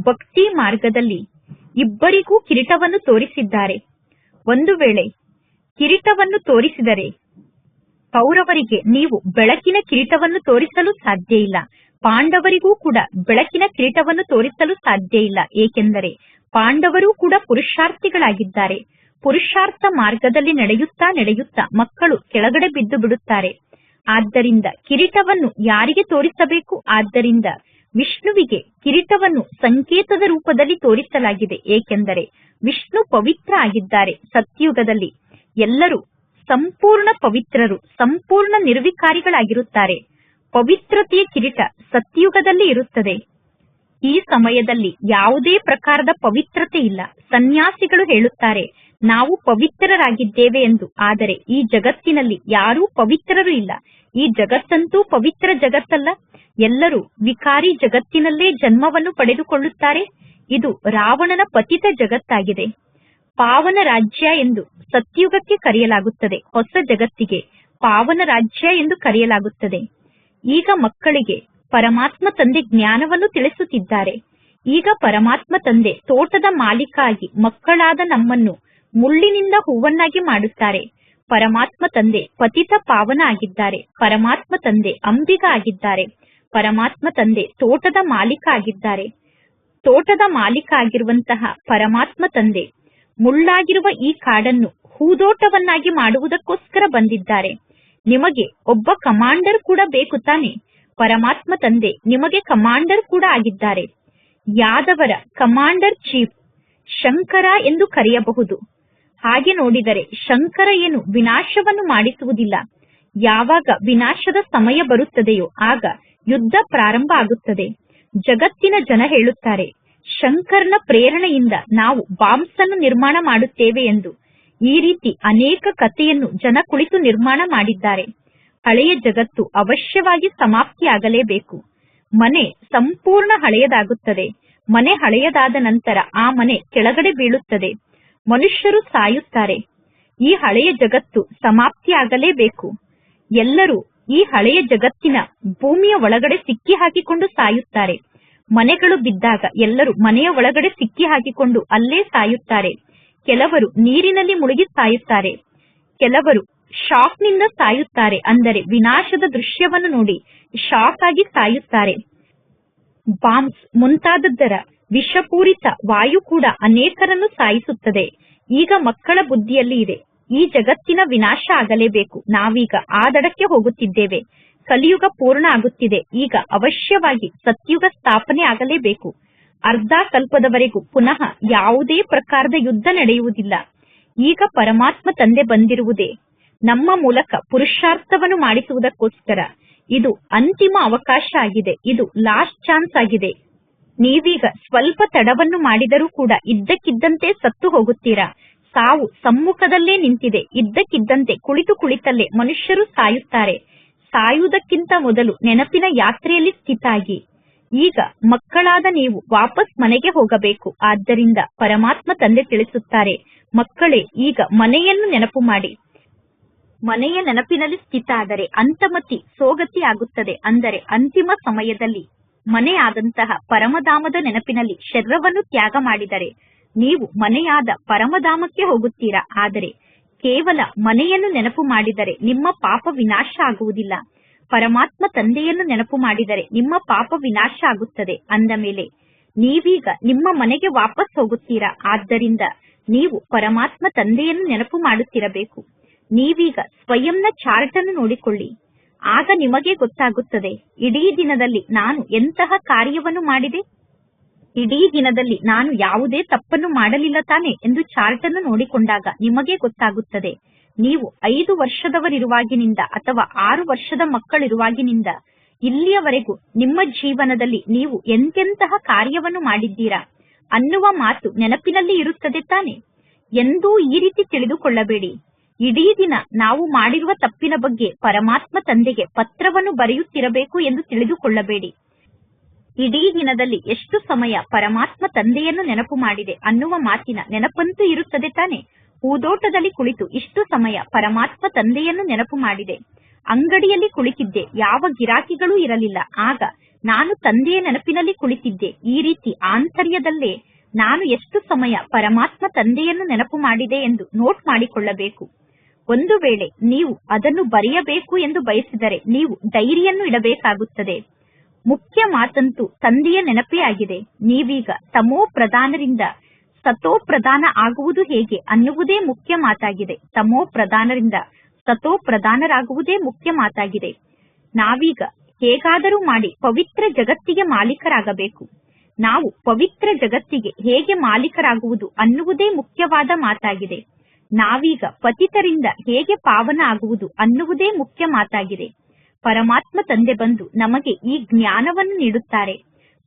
ಭಕ್ತಿ ಮಾರ್ಗದಲ್ಲಿ ಇಬ್ಬರಿಗೂ ಕಿರೀಟವನ್ನು ತೋರಿಸಿದ್ದಾರೆ. ಒಂದು ವೇಳೆ ಕಿರೀಟವನ್ನು ತೋರಿಸಿದರೆ ಕೌರವರಿಗೆ ನೀವು ಬೆಳಕಿನ ಕಿರೀಟವನ್ನು ತೋರಿಸಲು ಸಾಧ್ಯ ಇಲ್ಲ. ಪಾಂಡವರಿಗೂ ಕೂಡ ಬೆಳಕಿನ ಕಿರೀಟವನ್ನು ತೋರಿಸಲು ಸಾಧ್ಯ ಇಲ್ಲ. ಏಕೆಂದರೆ ಪಾಂಡವರು ಕೂಡ ಪುರುಷಾರ್ಥಿಗಳಾಗಿದ್ದಾರೆ. ಪುರುಷಾರ್ಥ ಮಾರ್ಗದಲ್ಲಿ ನಡೆಯುತ್ತಾ ನಡೆಯುತ್ತಾ ಮಕ್ಕಳು ಕೆಳಗಡೆ ಬಿದ್ದು ಬಿಡುತ್ತಾರೆ. ಆದ್ದರಿಂದ ಕಿರೀಟವನ್ನು ಯಾರಿಗೆ ತೋರಿಸಬೇಕು? ಆದ್ದರಿಂದ ವಿಷ್ಣುವಿಗೆ ಕಿರೀಟವನ್ನು ಸಂಕೇತದ ರೂಪದಲ್ಲಿ ತೋರಿಸಲಾಗಿದೆ. ಏಕೆಂದರೆ ವಿಷ್ಣು ಪವಿತ್ರ ಆಗಿದ್ದಾರೆ. ಸತ್ಯುಗದಲ್ಲಿ ಎಲ್ಲರೂ ಸಂಪೂರ್ಣ ಪವಿತ್ರರು, ಸಂಪೂರ್ಣ ನಿರ್ವಿಕಾರಿಗಳಾಗಿರುತ್ತಾರೆ. ಪವಿತ್ರತೆಯ ಕಿರೀಟ ಸತ್ಯುಗದಲ್ಲಿ ಇರುತ್ತದೆ. ಈ ಸಮಯದಲ್ಲಿ ಯಾವುದೇ ಪ್ರಕಾರದ ಪವಿತ್ರತೆ ಇಲ್ಲ. ಸನ್ಯಾಸಿಗಳು ಹೇಳುತ್ತಾರೆ, ನಾವು ಪವಿತ್ರರಾಗಿದ್ದೇವೆ ಎಂದು. ಆದರೆ ಈ ಜಗತ್ತಿನಲ್ಲಿ ಯಾರೂ ಪವಿತ್ರರು ಇಲ್ಲ. ಈ ಜಗತ್ತಂತೂ ಪವಿತ್ರ ಜಗತ್ತಲ್ಲ. ಎಲ್ಲರೂ ವಿಕಾರಿ ಜಗತ್ತಿನಲ್ಲೇ ಜನ್ಮವನ್ನು ಪಡೆದುಕೊಳ್ಳುತ್ತಾರೆ. ಇದು ರಾವಣನ ಪತಿತ ಜಗತ್ತಾಗಿದೆ. ಪಾವನ ರಾಜ್ಯ ಎಂದು ಸತ್ಯುಗಕ್ಕೆ ಕರೆಯಲಾಗುತ್ತದೆ. ಹೊಸ ಜಗತ್ತಿಗೆ ಪಾವನ ರಾಜ್ಯ ಎಂದು ಕರೆಯಲಾಗುತ್ತದೆ. ಈಗ ಮಕ್ಕಳಿಗೆ ಪರಮಾತ್ಮ ತಂದೆ ಜ್ಞಾನವನ್ನು ತಿಳಿಸುತ್ತಿದ್ದಾರೆ. ಈಗ ಪರಮಾತ್ಮ ತಂದೆ ತೋಟದ ಮಾಲೀಕ ಆಗಿ ಮಕ್ಕಳಾದ ನಮ್ಮನ್ನು ಮುಳ್ಳಿನಿಂದ ಹೂವನ್ನಾಗಿ ಮಾಡುತ್ತಾರೆ. ಪರಮಾತ್ಮ ತಂದೆ ಪತಿತ ಪಾವನ ಆಗಿದ್ದಾರೆ. ಪರಮಾತ್ಮ ತಂದೆ ಅಂಬಿಗ ಆಗಿದ್ದಾರೆ. ಪರಮಾತ್ಮ ತಂದೆ ತೋಟದ ಮಾಲೀಕ ಆಗಿದ್ದಾರೆ. ತೋಟದ ಮಾಲೀಕ ಆಗಿರುವಂತಹ ಪರಮಾತ್ಮ ತಂದೆ ಮುಳ್ಳಾಗಿರುವ ಈ ಕಾಡನ್ನು ಹೂದೋಟವನ್ನಾಗಿ ಮಾಡುವುದಕ್ಕೋಸ್ಕರ ಬಂದಿದ್ದಾರೆ. ನಿಮಗೆ ಒಬ್ಬ ಕಮಾಂಡರ್ ಕೂಡ ಬೇಕು ತಾನೆ? ಪರಮಾತ್ಮ ತಂದೆ ನಿಮಗೆ ಕಮಾಂಡರ್ ಕೂಡ ಆಗಿದ್ದಾರೆ. ಯಾದವರ ಕಮಾಂಡರ್ ಚೀಫ್ ಶಂಕರ ಎಂದು ಕರೆಯಬಹುದು. ಹಾಗೆ ನೋಡಿದರೆ ಶಂಕರ ಏನು ವಿನಾಶವನ್ನು ಮಾಡಿಸುವುದಿಲ್ಲ. ಯಾವಾಗ ವಿನಾಶದ ಸಮಯ ಬರುತ್ತದೆಯೋ ಆಗ ಯುದ್ಧ ಪ್ರಾರಂಭ ಆಗುತ್ತದೆ. ಜಗತ್ತಿನ ಜನ ಹೇಳುತ್ತಾರೆ, ಶಂಕರನ ಪ್ರೇರಣೆಯಿಂದ ನಾವು ಬಾಂಬ್ಸ್ ಅನ್ನು ನಿರ್ಮಾಣ ಮಾಡುತ್ತೇವೆ ಎಂದು. ಈ ರೀತಿ ಅನೇಕ ಕಥೆಯನ್ನು ಜನ ಕುಳಿತು ನಿರ್ಮಾಣ ಮಾಡಿದ್ದಾರೆ. ಹಳೆಯ ಜಗತ್ತು ಅವಶ್ಯವಾಗಿ ಸಮಾಪ್ತಿಯಾಗಲೇಬೇಕು. ಮನೆ ಸಂಪೂರ್ಣ ಹಳೆಯದಾಗುತ್ತದೆ. ಮನೆ ಹಳೆಯದಾದ ನಂತರ ಆ ಮನೆ ಕೆಳಗಡೆ ಬೀಳುತ್ತದೆ. ಮನುಷ್ಯರು ಸಾಯುತ್ತಾರೆ. ಈ ಹಳೆಯ ಜಗತ್ತು ಸಮಾಪ್ತಿಯಾಗಲೇಬೇಕು. ಎಲ್ಲರೂ ಈ ಹಳೆಯ ಜಗತ್ತಿನ ಭೂಮಿಯ ಒಳಗಡೆ ಸಿಕ್ಕಿ ಹಾಕಿಕೊಂಡು ಸಾಯುತ್ತಾರೆ. ಮನೆಗಳು ಬಿದ್ದಾಗ ಎಲ್ಲರೂ ಮನೆಯ ಒಳಗಡೆ ಸಿಕ್ಕಿ ಹಾಕಿಕೊಂಡು ಅಲ್ಲೇ ಸಾಯುತ್ತಾರೆ. ಕೆಲವರು ನೀರಿನಲ್ಲಿ ಮುಳುಗಿ ಸಾಯುತ್ತಾರೆ. ಕೆಲವರು ಶಾಕ್ನಿಂದ ಸಾಯುತ್ತಾರೆ. ಅಂದರೆ ವಿನಾಶದ ದೃಶ್ಯವನ್ನು ನೋಡಿ ಶಾಕ್ ಆಗಿ ಸಾಯುತ್ತಾರೆ. ಬಾಂಬ್ಸ್ ಮುಂತಾದದ್ದರ ವಿಷಪೂರಿತ ವಾಯು ಕೂಡ ಅನೇಕರನ್ನು ಸಾಯಿಸುತ್ತದೆ. ಈಗ ಮಕ್ಕಳ ಬುದ್ಧಿಯಲ್ಲಿ ಇದೆ, ಈ ಜಗತ್ತಿನ ವಿನಾಶ ಆಗಲೇಬೇಕು. ನಾವೀಗ ಆ ದಡಕ್ಕೆ ಹೋಗುತ್ತಿದ್ದೇವೆ. ಕಲಿಯುಗ ಪೂರ್ಣ ಆಗುತ್ತಿದೆ. ಈಗ ಅವಶ್ಯವಾಗಿ ಸತ್ಯುಗ ಸ್ಥಾಪನೆ ಆಗಲೇಬೇಕು. ಅರ್ಧ ಕಲ್ಪದವರೆಗೂ ಪುನಃ ಯಾವುದೇ ಪ್ರಕಾರದ ಯುದ್ಧ ನಡೆಯುವುದಿಲ್ಲ. ಈಗ ಪರಮಾತ್ಮ ತಂದೆ ಬಂದಿರುವುದೇ ನಮ್ಮ ಮೂಲಕ ಪುರುಷಾರ್ಥವನ್ನು ಮಾಡಿಸುವುದಕ್ಕೋಸ್ಕರ. ಇದು ಅಂತಿಮ ಅವಕಾಶ ಆಗಿದೆ. ಇದು ಲಾಸ್ಟ್ ಚಾನ್ಸ್ ಆಗಿದೆ. ನೀವೀಗ ಸ್ವಲ್ಪ ತಡವನ್ನು ಮಾಡಿದರೂ ಕೂಡ ಇದ್ದಕ್ಕಿದ್ದಂತೆ ಸತ್ತು ಹೋಗುತ್ತೀರಾ. ಸಾವು ಸಮ್ಮುಖದಲ್ಲೇ ನಿಂತಿದೆ. ಇದ್ದಕ್ಕಿದ್ದಂತೆ ಕುಳಿತಲ್ಲೇ ಮನುಷ್ಯರು ಸಾಯುತ್ತಾರೆ. ಸಾಯುವುದಕ್ಕಿಂತ ಮೊದಲು ನೆನಪಿನ ಯಾತ್ರೆಯಲ್ಲಿ ಸ್ಥಿತಾಗಿ. ಈಗ ಮಕ್ಕಳಾದ ನೀವು ವಾಪಸ್ ಮನೆಗೆ ಹೋಗಬೇಕು. ಆದ್ದರಿಂದ ಪರಮಾತ್ಮ ತಂದೆ ತಿಳಿಸುತ್ತಾರೆ, ಮಕ್ಕಳೇ ಈಗ ಮನೆಯನ್ನು ನೆನಪು ಮಾಡಿ. ಮನೆಯ ನೆನಪಿನಲ್ಲಿ ಸ್ಥಿತ ಆದರೆ ಅಂತಮತಿ ಸೋಗತಿ ಆಗುತ್ತದೆ. ಅಂದರೆ ಅಂತಿಮ ಸಮಯದಲ್ಲಿ ಮನೆಯಾದಂತಹ ಪರಮಧಾಮದ ನೆನಪಿನಲ್ಲಿ ಶರೀರವನ್ನು ತ್ಯಾಗ ಮಾಡಿದರೆ ನೀವು ಮನೆಯಾದ ಪರಮಧಾಮಕ್ಕೆ ಹೋಗುತ್ತೀರಾ. ಆದರೆ ಕೇವಲ ಮನೆಯನ್ನು ನೆನಪು ಮಾಡಿದರೆ ನಿಮ್ಮ ಪಾಪ ವಿನಾಶ ಆಗುವುದಿಲ್ಲ. ಪರಮಾತ್ಮ ತಂದೆಯನ್ನು ನೆನಪು ಮಾಡಿದರೆ ನಿಮ್ಮ ಪಾಪ ವಿನಾಶ ಆಗುತ್ತದೆ. ಅಂದ ಮೇಲೆ ನೀವೀಗ ನಿಮ್ಮ ಮನೆಗೆ ವಾಪಸ್ ಹೋಗುತ್ತೀರಾ. ಆದ್ದರಿಂದ ನೀವು ಪರಮಾತ್ಮ ತಂದೆಯನ್ನು ನೆನಪು ಮಾಡುತ್ತಿರಬೇಕು. ನೀವೀಗ ಸ್ವಯಂನ ಚಾರ್ಟ್ ಅನ್ನು ನೋಡಿಕೊಳ್ಳಿ. ಆಗ ನಿಮಗೆ ಗೊತ್ತಾಗುತ್ತದೆ, ಇಡೀ ದಿನದಲ್ಲಿ ನಾನು ಎಂತಹ ಕಾರ್ಯವನ್ನು ಮಾಡಿದೆ, ಇಡೀ ದಿನದಲ್ಲಿ ನಾನು ಯಾವುದೇ ತಪ್ಪನ್ನು ಮಾಡಲಿಲ್ಲ ತಾನೆ ಎಂದು ಚಾರ್ಟ್ ಅನ್ನು ನೋಡಿಕೊಂಡಾಗ ನಿಮಗೆ ಗೊತ್ತಾಗುತ್ತದೆ. ನೀವು 5 ವರ್ಷದವರಿರುವಾಗಿನಿಂದ ಅಥವಾ 6 ವರ್ಷದ ಮಕ್ಕಳಿರುವಾಗಿನಿಂದ ಇಲ್ಲಿಯವರೆಗೂ ನಿಮ್ಮ ಜೀವನದಲ್ಲಿ ನೀವು ಎಂತೆಂತಹ ಕಾರ್ಯವನ್ನು ಮಾಡಿದ್ದೀರಾ ಅನ್ನುವ ಮಾತು ನೆನಪಿನಲ್ಲಿ ಇರುತ್ತದೆ ತಾನೆ. ಎಂದೂ ಈ ರೀತಿ ತಿಳಿದುಕೊಳ್ಳಬೇಡಿ. ಇಡೀ ದಿನ ನಾವು ಮಾಡಿರುವ ತಪ್ಪಿನ ಬಗ್ಗೆ ಪರಮಾತ್ಮ ತಂದೆಗೆ ಪತ್ರವನ್ನು ಬರೆಯುತ್ತಿರಬೇಕು ಎಂದು ತಿಳಿದುಕೊಳ್ಳಬೇಡಿ. ಇಡೀ ದಿನದಲ್ಲಿ ಎಷ್ಟು ಸಮಯ ಪರಮಾತ್ಮ ತಂದೆಯನ್ನು ನೆನಪು ಮಾಡಿದೆ ಅನ್ನುವ ಮಾತಿನ ನೆನಪಂತೂ ಇರುತ್ತದೆ ತಾನೆ. ಹೂದೋಟದಲ್ಲಿ ಕುಳಿತು ಇಷ್ಟು ಸಮಯ ಪರಮಾತ್ಮ ತಂದೆಯನ್ನು ನೆನಪು ಮಾಡಿದೆ. ಅಂಗಡಿಯಲ್ಲಿ ಕುಳಿತಿದ್ದೆ, ಯಾವ ಗಿರಾಕಿಗಳೂ ಇರಲಿಲ್ಲ, ಆಗ ನಾನು ತಂದೆಯ ನೆನಪಿನಲ್ಲಿ ಕುಳಿತಿದ್ದೆ. ಈ ರೀತಿ ಆಂತರ್ಯದಲ್ಲೇ ನಾನು ಎಷ್ಟು ಸಮಯ ಪರಮಾತ್ಮ ತಂದೆಯನ್ನು ನೆನಪು ಮಾಡಿದೆ ಎಂದು ನೋಟ್ ಮಾಡಿಕೊಳ್ಳಬೇಕು. ಒಂದು ವೇಳೆ ನೀವು ಅದನ್ನು ಬರೆಯಬೇಕು ಎಂದು ಬಯಸಿದರೆ ನೀವು ಡೈರಿಯನ್ನು ಇಡಬೇಕಾಗುತ್ತದೆ. ಮುಖ್ಯ ಮಾತಂತೂ ತಂದೆಯ ನೆನಪೇ ಆಗಿದೆ. ನೀವೀಗ ತಮೋ ಪ್ರಧಾನರಿಂದ ಸತೋ ಪ್ರಧಾನ ಆಗುವುದು ಹೇಗೆ ಅನ್ನುವುದೇ ಮುಖ್ಯ ಮಾತಾಗಿದೆ. ತಮೋ ಪ್ರಧಾನರಿಂದ ಸತೋ ಪ್ರಧಾನರಾಗುವುದೇ ಮುಖ್ಯ ಮಾತಾಗಿದೆ. ನಾವೀಗ ಹೇಗಾದರೂ ಮಾಡಿ ಪವಿತ್ರ ಜಗತ್ತಿಗೆ ಮಾಲೀಕರಾಗಬೇಕು. ನಾವು ಪವಿತ್ರ ಜಗತ್ತಿಗೆ ಹೇಗೆ ಮಾಲೀಕರಾಗುವುದು ಅನ್ನುವುದೇ ಮುಖ್ಯವಾದ ಮಾತಾಗಿದೆ. ನಾವೀಗ ಪತಿತರಿಂದ ಹೇಗೆ ಪಾವನ ಆಗುವುದು ಅನ್ನುವುದೇ ಮುಖ್ಯ ಮಾತಾಗಿದೆ. ಪರಮಾತ್ಮ ತಂದೆ ಬಂದು ನಮಗೆ ಈ ಜ್ಞಾನವನ್ನು ನೀಡುತ್ತಾರೆ.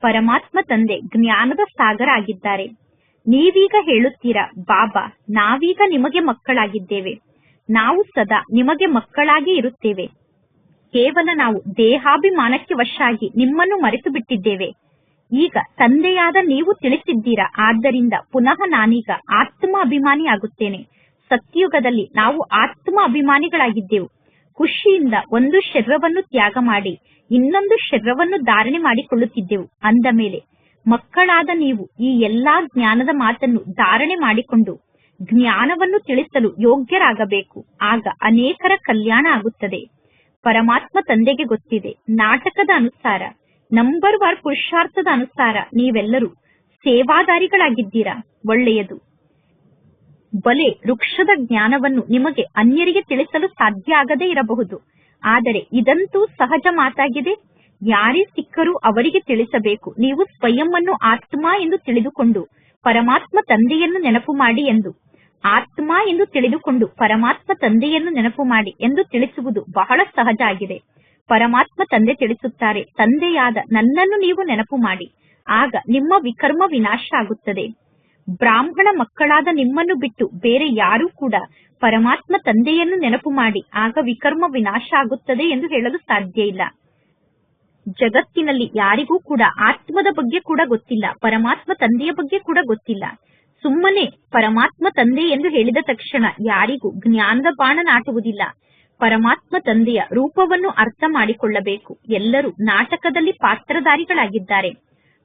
ಪರಮಾತ್ಮ ತಂದೆ ಜ್ಞಾನದ ಸಾಗರ ಆಗಿದ್ದಾರೆ. ನೀವೀಗ ಹೇಳುತ್ತೀರಾ, ಬಾಬಾ ನಾವೀಗ ನಿಮಗೆ ಮಕ್ಕಳಾಗಿದ್ದೇವೆ, ನಾವು ಸದಾ ನಿಮಗೆ ಮಕ್ಕಳಾಗಿ ಇರುತ್ತೇವೆ. ಕೇವಲ ನಾವು ದೇಹಾಭಿಮಾನಕ್ಕೆ ವಶ ಆಗಿ ನಿಮ್ಮನ್ನು ಮರೆತು ಬಿಟ್ಟಿದ್ದೇವೆ. ಈಗ ತಂದೆಯಾದ ನೀವು ತಿಳಿಸಿದ್ದೀರಾ, ಆದ್ದರಿಂದ ಪುನಃ ನಾನೀಗ ಆತ್ಮ ಅಭಿಮಾನಿ ಆಗುತ್ತೇನೆ. ಸತ್ಯುಗದಲ್ಲಿ ನಾವು ಆತ್ಮ ಅಭಿಮಾನಿಗಳಾಗಿದ್ದೆವು. ಖುಷಿಯಿಂದ ಒಂದು ಶರೀರವನ್ನು ತ್ಯಾಗ ಮಾಡಿ ಇನ್ನೊಂದು ಶರೀರವನ್ನು ಧಾರಣೆ ಮಾಡಿಕೊಳ್ಳುತ್ತಿದ್ದೆವು. ಅಂದ ಮೇಲೆ ಮಕ್ಕಳಾದ ನೀವು ಈ ಎಲ್ಲಾ ಜ್ಞಾನದ ಮಾತನ್ನು ಧಾರಣೆ ಮಾಡಿಕೊಂಡು ಜ್ಞಾನವನ್ನು ತಿಳಿಸಲು ಯೋಗ್ಯರಾಗಬೇಕು. ಆಗ ಅನೇಕರ ಕಲ್ಯಾಣ ಆಗುತ್ತದೆ. ಪರಮಾತ್ಮ ತಂದೆಗೆ ಗೊತ್ತಿದೆ, ನಾಟಕದ ಅನುಸಾರ, ನಂಬರ್ ವಾರ್ ಪುರುಷಾರ್ಥದ ಅನುಸಾರ ನೀವೆಲ್ಲರೂ ಸೇವಾದಾರಿಗಳಾಗಿದ್ದೀರಾ. ಒಳ್ಳೆಯದು. ಬಲೆ ವೃಕ್ಷದ ಜ್ಞಾನವನ್ನು ನಿಮಗೆ ಅನ್ಯರಿಗೆ ತಿಳಿಸಲು ಸಾಧ್ಯ ಆಗದೇ ಇರಬಹುದು, ಆದರೆ ಇದಂತೂ ಸಹಜ ಮಾತಾಗಿದೆ. ಯಾರೇ ಸಿಕ್ಕರೂ ಅವರಿಗೆ ತಿಳಿಸಬೇಕು, ನೀವು ಸ್ವಯಂ ಅನ್ನು ಆತ್ಮ ಎಂದು ತಿಳಿದುಕೊಂಡು ಪರಮಾತ್ಮ ತಂದೆಯನ್ನು ನೆನಪು ಮಾಡಿ ಎಂದು. ಆತ್ಮ ಎಂದು ತಿಳಿದುಕೊಂಡು ಪರಮಾತ್ಮ ತಂದೆಯನ್ನು ನೆನಪು ಮಾಡಿ ಎಂದು ತಿಳಿಸುವುದು ಬಹಳ ಸಹಜ ಆಗಿದೆ. ಪರಮಾತ್ಮ ತಂದೆ ತಿಳಿಸುತ್ತಾರೆ, ತಂದೆಯಾದ ನನ್ನನ್ನು ನೀವು ನೆನಪು ಮಾಡಿ, ಆಗ ನಿಮ್ಮ ವಿಕರ್ಮ ವಿನಾಶ ಆಗುತ್ತದೆ. ಬ್ರಾಹ್ಮಣ ಮಕ್ಕಳಾದ ನಿಮ್ಮನ್ನು ಬಿಟ್ಟು ಬೇರೆ ಯಾರೂ ಕೂಡ ಪರಮಾತ್ಮ ತಂದೆಯನ್ನು ನೆನಪು ಮಾಡಿ ಆಗ ವಿಕರ್ಮ ವಿನಾಶ ಆಗುತ್ತದೆ ಎಂದು ಹೇಳಲು ಸಾಧ್ಯ ಇಲ್ಲ. ಜಗತ್ತಿನಲ್ಲಿ ಯಾರಿಗೂ ಕೂಡ ಆತ್ಮದ ಬಗ್ಗೆ ಕೂಡ ಗೊತ್ತಿಲ್ಲ, ಪರಮಾತ್ಮ ತಂದೆಯ ಬಗ್ಗೆ ಕೂಡ ಗೊತ್ತಿಲ್ಲ. ಸುಮ್ಮನೆ ಪರಮಾತ್ಮ ತಂದೆ ಎಂದು ಹೇಳಿದ ತಕ್ಷಣ ಯಾರಿಗೂ ಜ್ಞಾನದ ಬಾಣ ನಾಟುವುದಿಲ್ಲ. ಪರಮಾತ್ಮ ತಂದೆಯ ರೂಪವನ್ನು ಅರ್ಥ ಮಾಡಿಕೊಳ್ಳಬೇಕು. ಎಲ್ಲರೂ ನಾಟಕದಲ್ಲಿ ಪಾತ್ರಧಾರಿಗಳಾಗಿದ್ದಾರೆ.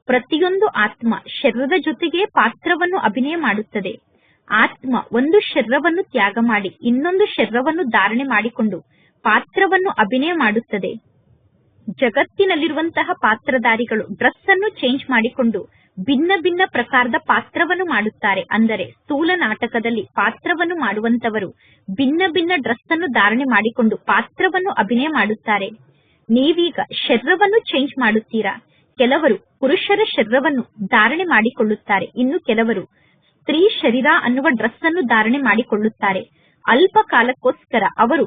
ಪ್ರತಿಯೊಂದು ಆತ್ಮ ಶರೀರದ ಜೊತೆಗೆ ಪಾತ್ರವನ್ನು ಅಭಿನಯ ಮಾಡುತ್ತದೆ. ಆತ್ಮ ಒಂದು ಶರೀರವನ್ನು ತ್ಯಾಗ ಮಾಡಿ ಇನ್ನೊಂದು ಶರೀರವನ್ನು ಧಾರಣೆ ಮಾಡಿಕೊಂಡು ಪಾತ್ರವನ್ನು ಅಭಿನಯ ಮಾಡುತ್ತದೆ. ಜಗತ್ತಿನಲ್ಲಿರುವಂತಹ ಪಾತ್ರಧಾರಿಗಳು ಡ್ರೆಸ್ ಅನ್ನು ಚೇಂಜ್ ಮಾಡಿಕೊಂಡು ಭಿನ್ನ ಭಿನ್ನ ಪ್ರಕಾರದ ಪಾತ್ರವನ್ನು ಮಾಡುತ್ತಾರೆ. ಅಂದರೆ ಸ್ಥೂಲ ನಾಟಕದಲ್ಲಿ ಪಾತ್ರವನ್ನು ಮಾಡುವಂತವರು ಭಿನ್ನ ಭಿನ್ನ ಡ್ರೆಸ್ ಅನ್ನು ಧಾರಣೆ ಮಾಡಿಕೊಂಡು ಪಾತ್ರವನ್ನು ಅಭಿನಯ ಮಾಡುತ್ತಾರೆ. ನೀವೀಗ ಶರೀರವನ್ನು ಚೇಂಜ್ ಮಾಡುತ್ತೀರಾ. ಕೆಲವರು ಪುರುಷರ ಶರೀರವನ್ನು ಧಾರಣೆ ಮಾಡಿಕೊಳ್ಳುತ್ತಾರೆ, ಇನ್ನು ಕೆಲವರು ಸ್ತ್ರೀ ಶರೀರ ಅನ್ನುವ ಡ್ರೆಸ್ ಅನ್ನು ಧಾರಣೆ ಮಾಡಿಕೊಳ್ಳುತ್ತಾರೆ. ಅಲ್ಪ ಕಾಲಕ್ಕೋಸ್ಕರ ಅವರು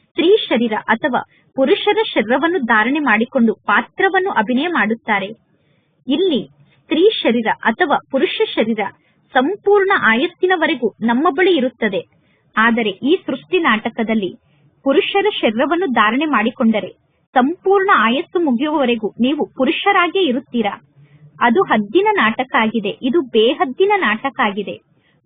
ಸ್ತ್ರೀ ಶರೀರ ಅಥವಾ ಪುರುಷರ ಶರೀರವನ್ನು ಧಾರಣೆ ಮಾಡಿಕೊಂಡು ಪಾತ್ರವನ್ನು ಅಭಿನಯ ಮಾಡುತ್ತಾರೆ. ಇಲ್ಲಿ ಸ್ತ್ರೀ ಶರೀರ ಅಥವಾ ಪುರುಷ ಶರೀರ ಸಂಪೂರ್ಣ ಆಯಸ್ಸಿನವರೆಗೂ ನಮ್ಮ ಬಳಿ ಇರುತ್ತದೆ. ಆದರೆ ಈ ಸೃಷ್ಟಿ ನಾಟಕದಲ್ಲಿ ಪುರುಷರ ಶರೀರವನ್ನು ಧಾರಣೆ ಮಾಡಿಕೊಂಡರೆ ಸಂಪೂರ್ಣ ಆಯಸ್ಸು ಮುಗಿಯುವವರೆಗೂ ನೀವು ಪುರುಷರಾಗೇ ಇರುತ್ತೀರಾ. ಅದು ಹದ್ದಿನ ನಾಟಕ ಆಗಿದೆ, ಇದು ಬೇಹದ್ದಿನ ನಾಟಕ ಆಗಿದೆ.